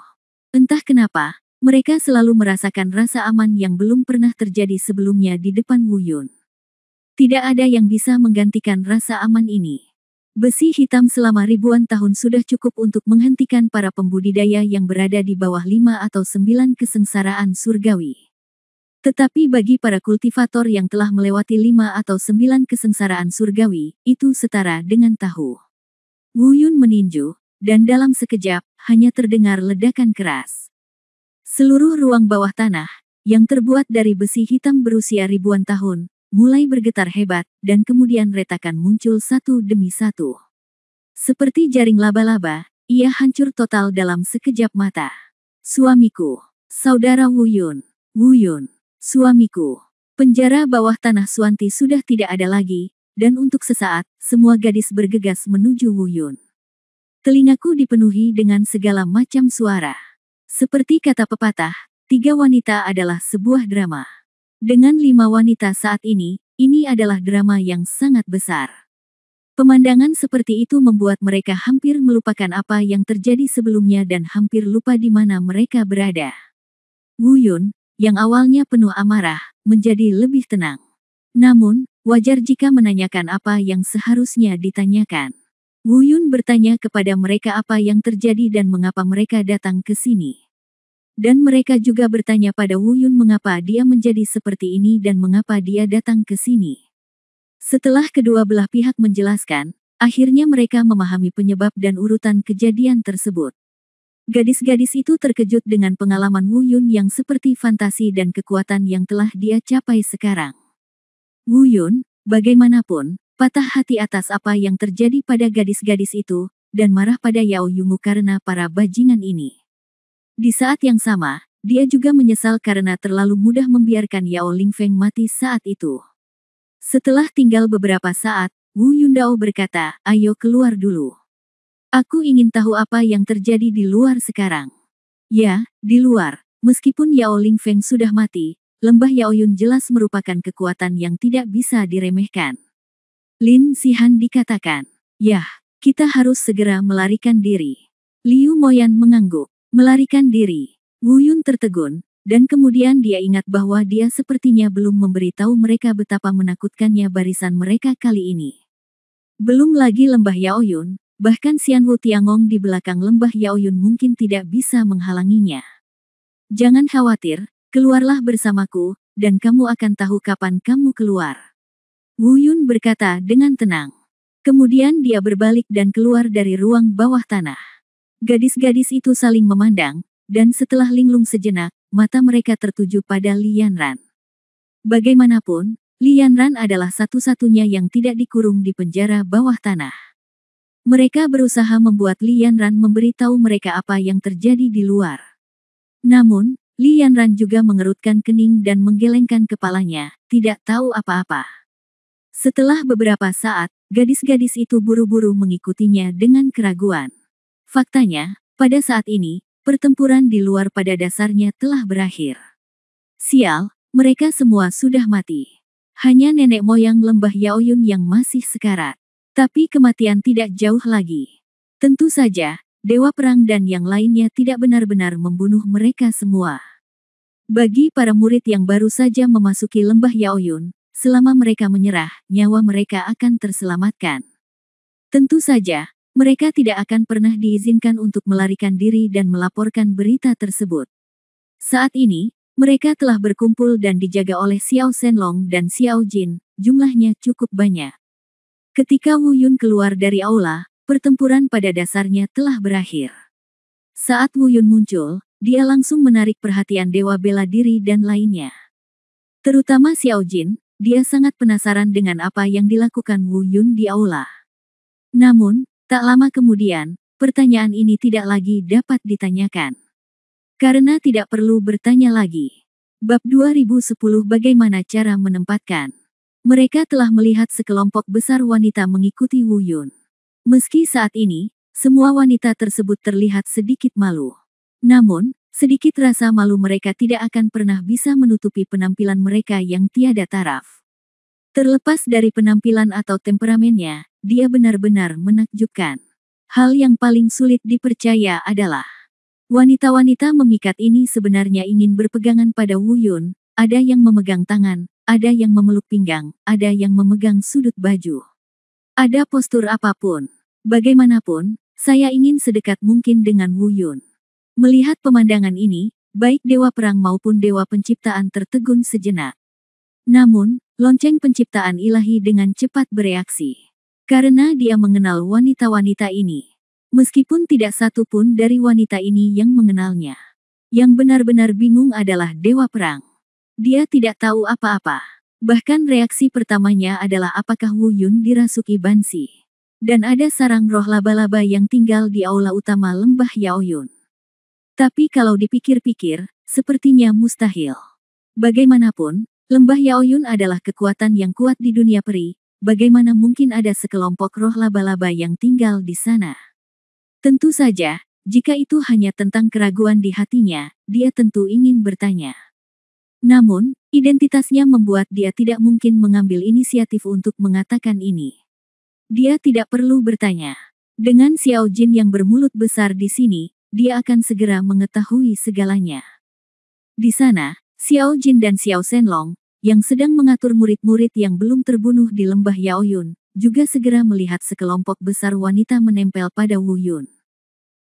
Entah kenapa, mereka selalu merasakan rasa aman yang belum pernah terjadi sebelumnya di depan Wu Yun. Tidak ada yang bisa menggantikan rasa aman ini. Besi hitam selama ribuan tahun sudah cukup untuk menghentikan para pembudidaya yang berada di bawah 5 atau 9 kesengsaraan surgawi. Tetapi bagi para kultivator yang telah melewati 5 atau 9 kesengsaraan surgawi, itu setara dengan tahu. Wu Yun meninju, dan dalam sekejap, hanya terdengar ledakan keras. Seluruh ruang bawah tanah, yang terbuat dari besi hitam berusia ribuan tahun, mulai bergetar hebat, dan kemudian retakan muncul satu demi satu. Seperti jaring laba-laba, ia hancur total dalam sekejap mata. Suamiku, saudara Wu Yun, suamiku. Penjara bawah tanah Suanti sudah tidak ada lagi, dan untuk sesaat, semua gadis bergegas menuju Wu Yun. Telingaku dipenuhi dengan segala macam suara. Seperti kata pepatah, 3 wanita adalah sebuah drama. Dengan 5 wanita saat ini adalah drama yang sangat besar. Pemandangan seperti itu membuat mereka hampir melupakan apa yang terjadi sebelumnya dan hampir lupa di mana mereka berada. Wu Yun, yang awalnya penuh amarah, menjadi lebih tenang. Namun, wajar jika menanyakan apa yang seharusnya ditanyakan. Wu Yun bertanya kepada mereka apa yang terjadi dan mengapa mereka datang ke sini. Dan mereka juga bertanya pada Wu Yun mengapa dia menjadi seperti ini dan mengapa dia datang ke sini. Setelah kedua belah pihak menjelaskan, akhirnya mereka memahami penyebab dan urutan kejadian tersebut. Gadis-gadis itu terkejut dengan pengalaman Wu Yun yang seperti fantasi dan kekuatan yang telah dia capai sekarang. Wu Yun, bagaimanapun, patah hati atas apa yang terjadi pada gadis-gadis itu, dan marah pada Yao Yungu karena para bajingan ini. Di saat yang sama, dia juga menyesal karena terlalu mudah membiarkan Yao Lingfeng mati saat itu. Setelah tinggal beberapa saat, Wu Yundao berkata, ayo keluar dulu. Aku ingin tahu apa yang terjadi di luar sekarang. Ya, di luar, meskipun Yao Lingfeng sudah mati, lembah Yaoyun jelas merupakan kekuatan yang tidak bisa diremehkan. Lin Sihan dikatakan, yah, kita harus segera melarikan diri. Liu Moyan mengangguk, melarikan diri. Wu Yun tertegun, dan kemudian dia ingat bahwa dia sepertinya belum memberitahu mereka betapa menakutkannya barisan mereka kali ini. Belum lagi lembah Yaoyun, bahkan Xian Wu Tiangong di belakang lembah Yaoyun mungkin tidak bisa menghalanginya. Jangan khawatir, keluarlah bersamaku, dan kamu akan tahu kapan kamu keluar. Wu Yun berkata dengan tenang. Kemudian dia berbalik dan keluar dari ruang bawah tanah. Gadis-gadis itu saling memandang, dan setelah linglung sejenak, mata mereka tertuju pada Li Yanran. Bagaimanapun, Li Yanran adalah satu-satunya yang tidak dikurung di penjara bawah tanah. Mereka berusaha membuat Li Yanran memberitahu mereka apa yang terjadi di luar. Namun, Li Yanran juga mengerutkan kening dan menggelengkan kepalanya, tidak tahu apa-apa. Setelah beberapa saat, gadis-gadis itu buru-buru mengikutinya dengan keraguan. Faktanya, pada saat ini, pertempuran di luar pada dasarnya telah berakhir. Sial, mereka semua sudah mati. Hanya nenek moyang lembah Yaoyun yang masih sekarat. Tapi kematian tidak jauh lagi. Tentu saja, Dewa Perang dan yang lainnya tidak benar-benar membunuh mereka semua. Bagi para murid yang baru saja memasuki lembah Yaoyun, selama mereka menyerah, nyawa mereka akan terselamatkan. Tentu saja, mereka tidak akan pernah diizinkan untuk melarikan diri dan melaporkan berita tersebut. Saat ini, mereka telah berkumpul dan dijaga oleh Xiao Shenlong dan Xiao Jin, jumlahnya cukup banyak. Ketika Wu Yun keluar dari aula, pertempuran pada dasarnya telah berakhir. Saat Wu Yun muncul, dia langsung menarik perhatian Dewa Bela Diri dan lainnya. Terutama Xiao Jin, dia sangat penasaran dengan apa yang dilakukan Wu Yun di aula. Namun, tak lama kemudian, pertanyaan ini tidak lagi dapat ditanyakan. Karena tidak perlu bertanya lagi. Bab 2010 Bagaimana cara menempatkan? Mereka telah melihat sekelompok besar wanita mengikuti Wu Yun. Meski saat ini, semua wanita tersebut terlihat sedikit malu. Namun, sedikit rasa malu mereka tidak akan pernah bisa menutupi penampilan mereka yang tiada taraf. Terlepas dari penampilan atau temperamennya, dia benar-benar menakjubkan. Hal yang paling sulit dipercaya adalah wanita-wanita memikat ini sebenarnya ingin berpegangan pada Wu Yun, ada yang memegang tangan, ada yang memeluk pinggang, ada yang memegang sudut baju. Ada postur apapun. Bagaimanapun, saya ingin sedekat mungkin dengan Wu Yun. Melihat pemandangan ini, baik Dewa Perang maupun Dewa Penciptaan tertegun sejenak. Namun, lonceng penciptaan ilahi dengan cepat bereaksi. Karena dia mengenal wanita-wanita ini. Meskipun tidak satu pun dari wanita ini yang mengenalnya. Yang benar-benar bingung adalah Dewa Perang. Dia tidak tahu apa-apa. Bahkan reaksi pertamanya adalah apakah Wu Yun dirasuki Bansi. Dan ada sarang roh laba-laba yang tinggal di aula utama lembah Yaoyun. Tapi kalau dipikir-pikir, sepertinya mustahil. Bagaimanapun, lembah Yaoyun adalah kekuatan yang kuat di dunia peri, bagaimana mungkin ada sekelompok roh laba-laba yang tinggal di sana? Tentu saja, jika itu hanya tentang keraguan di hatinya, dia tentu ingin bertanya. Namun, identitasnya membuat dia tidak mungkin mengambil inisiatif untuk mengatakan ini. Dia tidak perlu bertanya. Dengan Xiao Jin yang bermulut besar di sini, dia akan segera mengetahui segalanya. Di sana, Xiao Jin dan Xiao Shenlong, yang sedang mengatur murid-murid yang belum terbunuh di lembah Yaoyun, juga segera melihat sekelompok besar wanita menempel pada Wu Yun.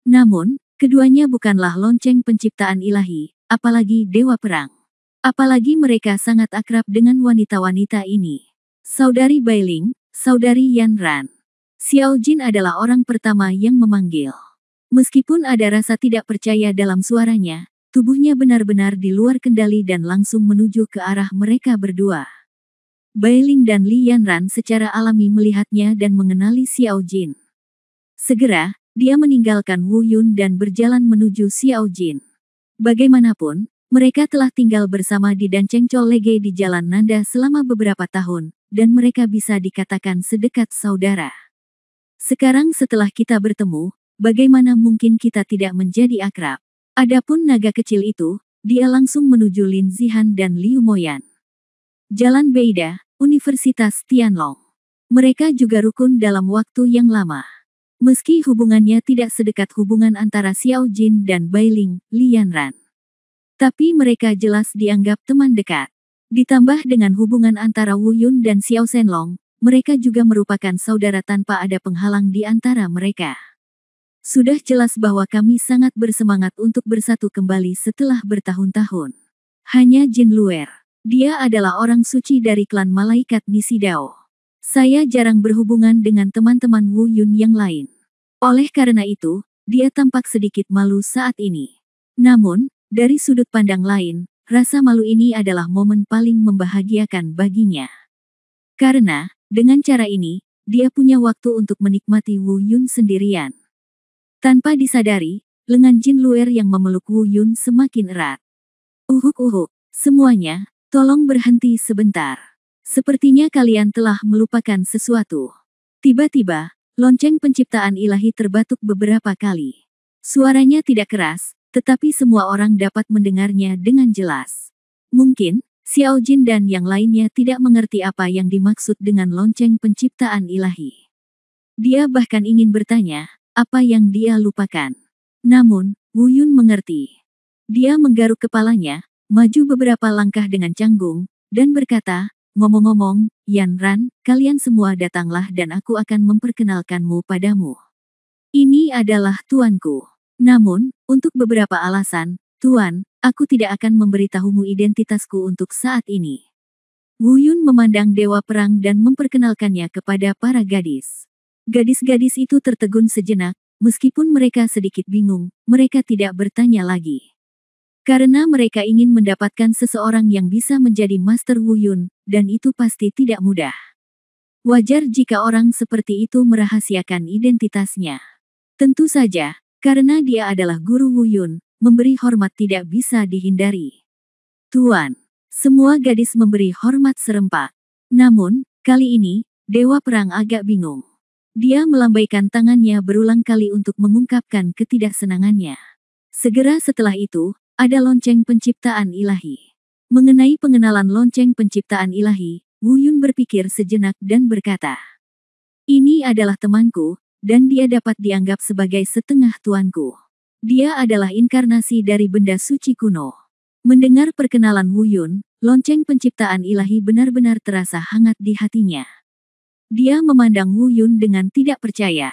Namun, keduanya bukanlah lonceng penciptaan ilahi, apalagi Dewa Perang. Apalagi mereka sangat akrab dengan wanita-wanita ini. Saudari Bailing, Saudari Yan Ran. Xiao Jin adalah orang pertama yang memanggil. Meskipun ada rasa tidak percaya dalam suaranya, tubuhnya benar-benar di luar kendali dan langsung menuju ke arah mereka berdua. Bailing dan Li Yanran secara alami melihatnya dan mengenali Xiao Jin. Segera, dia meninggalkan Wu Yun dan berjalan menuju Xiao Jin. Bagaimanapun, mereka telah tinggal bersama di Dancengcol Lege di Jalan Nanda selama beberapa tahun, dan mereka bisa dikatakan sedekat saudara. Sekarang setelah kita bertemu, bagaimana mungkin kita tidak menjadi akrab? Adapun naga kecil itu, dia langsung menuju Lin Zihan dan Liu Moyan. Jalan Beida, Universitas Tianlong. Mereka juga rukun dalam waktu yang lama. Meski hubungannya tidak sedekat hubungan antara Xiao Jin dan Bailing, Li Yanran. Tapi mereka jelas dianggap teman dekat. Ditambah dengan hubungan antara Wu Yun dan Xiao Shenlong, mereka juga merupakan saudara tanpa ada penghalang di antara mereka. Sudah jelas bahwa kami sangat bersemangat untuk bersatu kembali setelah bertahun-tahun. Hanya Jin Luer. Dia adalah orang suci dari klan malaikat Nisidao. Saya jarang berhubungan dengan teman-teman Wu Yun yang lain. Oleh karena itu, dia tampak sedikit malu saat ini. Namun, dari sudut pandang lain, rasa malu ini adalah momen paling membahagiakan baginya. Karena, dengan cara ini, dia punya waktu untuk menikmati Wu Yun sendirian. Tanpa disadari, lengan Jin Luer yang memeluk Wu Yun semakin erat. Uhuk, semuanya, tolong berhenti sebentar. Sepertinya kalian telah melupakan sesuatu. Tiba-tiba, lonceng penciptaan ilahi terbatuk beberapa kali. Suaranya tidak keras, tetapi semua orang dapat mendengarnya dengan jelas. Mungkin, Xiao Jin dan yang lainnya tidak mengerti apa yang dimaksud dengan lonceng penciptaan ilahi. Dia bahkan ingin bertanya, apa yang dia lupakan. Namun, Wu Yun mengerti. Dia menggaruk kepalanya, maju beberapa langkah dengan canggung, dan berkata, ngomong-ngomong, Yan Ran, kalian semua datanglah dan aku akan memperkenalkanmu padamu. Ini adalah tuanku. Namun, untuk beberapa alasan, Tuan, aku tidak akan memberitahumu identitasku untuk saat ini. Wu Yun memandang Dewa Perang dan memperkenalkannya kepada para gadis. Gadis-gadis itu tertegun sejenak, meskipun mereka sedikit bingung, mereka tidak bertanya lagi. Karena mereka ingin mendapatkan seseorang yang bisa menjadi Master Wu Yun, dan itu pasti tidak mudah. Wajar jika orang seperti itu merahasiakan identitasnya. Tentu saja, karena dia adalah guru Wu Yun, memberi hormat tidak bisa dihindari. Tuan, semua gadis memberi hormat serempak. Namun, kali ini, Dewa Perang agak bingung. Dia melambaikan tangannya berulang kali untuk mengungkapkan ketidaksenangannya. Segera setelah itu, ada lonceng penciptaan ilahi. Mengenai pengenalan lonceng penciptaan ilahi, Wu Yun berpikir sejenak dan berkata, ini adalah temanku, dan dia dapat dianggap sebagai setengah tuanku. Dia adalah inkarnasi dari benda suci kuno. Mendengar perkenalan Wu Yun, lonceng penciptaan ilahi benar-benar terasa hangat di hatinya. Dia memandang Wu Yun dengan tidak percaya.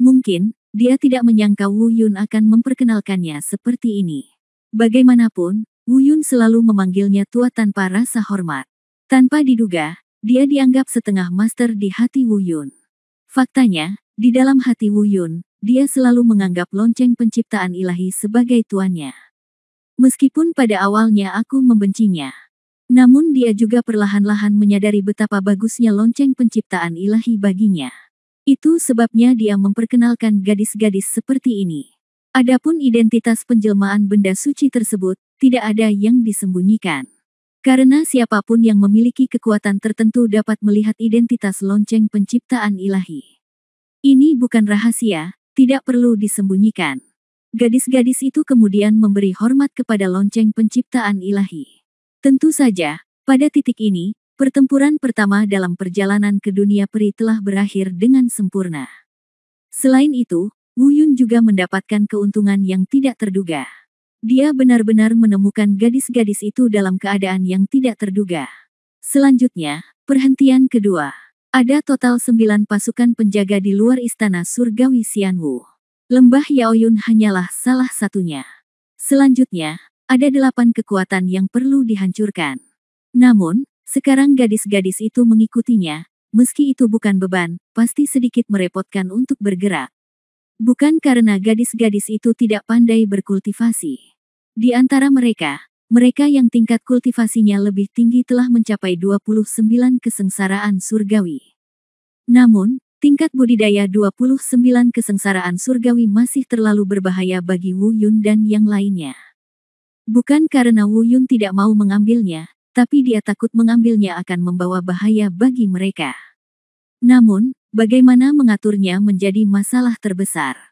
Mungkin, dia tidak menyangka Wu Yun akan memperkenalkannya seperti ini. Bagaimanapun, Wu Yun selalu memanggilnya tua tanpa rasa hormat. Tanpa diduga, dia dianggap setengah master di hati Wu Yun. Faktanya, di dalam hati Wu Yun, dia selalu menganggap lonceng penciptaan ilahi sebagai tuannya. Meskipun pada awalnya aku membencinya. Namun dia juga perlahan-lahan menyadari betapa bagusnya lonceng penciptaan ilahi baginya. Itu sebabnya dia memperkenalkan gadis-gadis seperti ini. Adapun identitas penjelmaan benda suci tersebut, tidak ada yang disembunyikan. Karena siapapun yang memiliki kekuatan tertentu dapat melihat identitas lonceng penciptaan ilahi. Ini bukan rahasia, tidak perlu disembunyikan. Gadis-gadis itu kemudian memberi hormat kepada lonceng penciptaan ilahi. Tentu saja, pada titik ini, pertempuran pertama dalam perjalanan ke dunia peri telah berakhir dengan sempurna. Selain itu, Wu Yun juga mendapatkan keuntungan yang tidak terduga. Dia benar-benar menemukan gadis-gadis itu dalam keadaan yang tidak terduga. Selanjutnya, perhentian kedua. Ada total 9 pasukan penjaga di luar istana surgawi Xianwu. Lembah Yaoyun hanyalah salah satunya. Selanjutnya, ada 8 kekuatan yang perlu dihancurkan. Namun, sekarang gadis-gadis itu mengikutinya, meski itu bukan beban, pasti sedikit merepotkan untuk bergerak. Bukan karena gadis-gadis itu tidak pandai berkultivasi. Di antara mereka yang tingkat kultivasinya lebih tinggi telah mencapai 29 kesengsaraan surgawi. Namun, tingkat budidaya 29 kesengsaraan surgawi masih terlalu berbahaya bagi Wu Yun dan yang lainnya. Bukan karena Wu Yun tidak mau mengambilnya, tapi dia takut mengambilnya akan membawa bahaya bagi mereka. Namun, bagaimana mengaturnya menjadi masalah terbesar.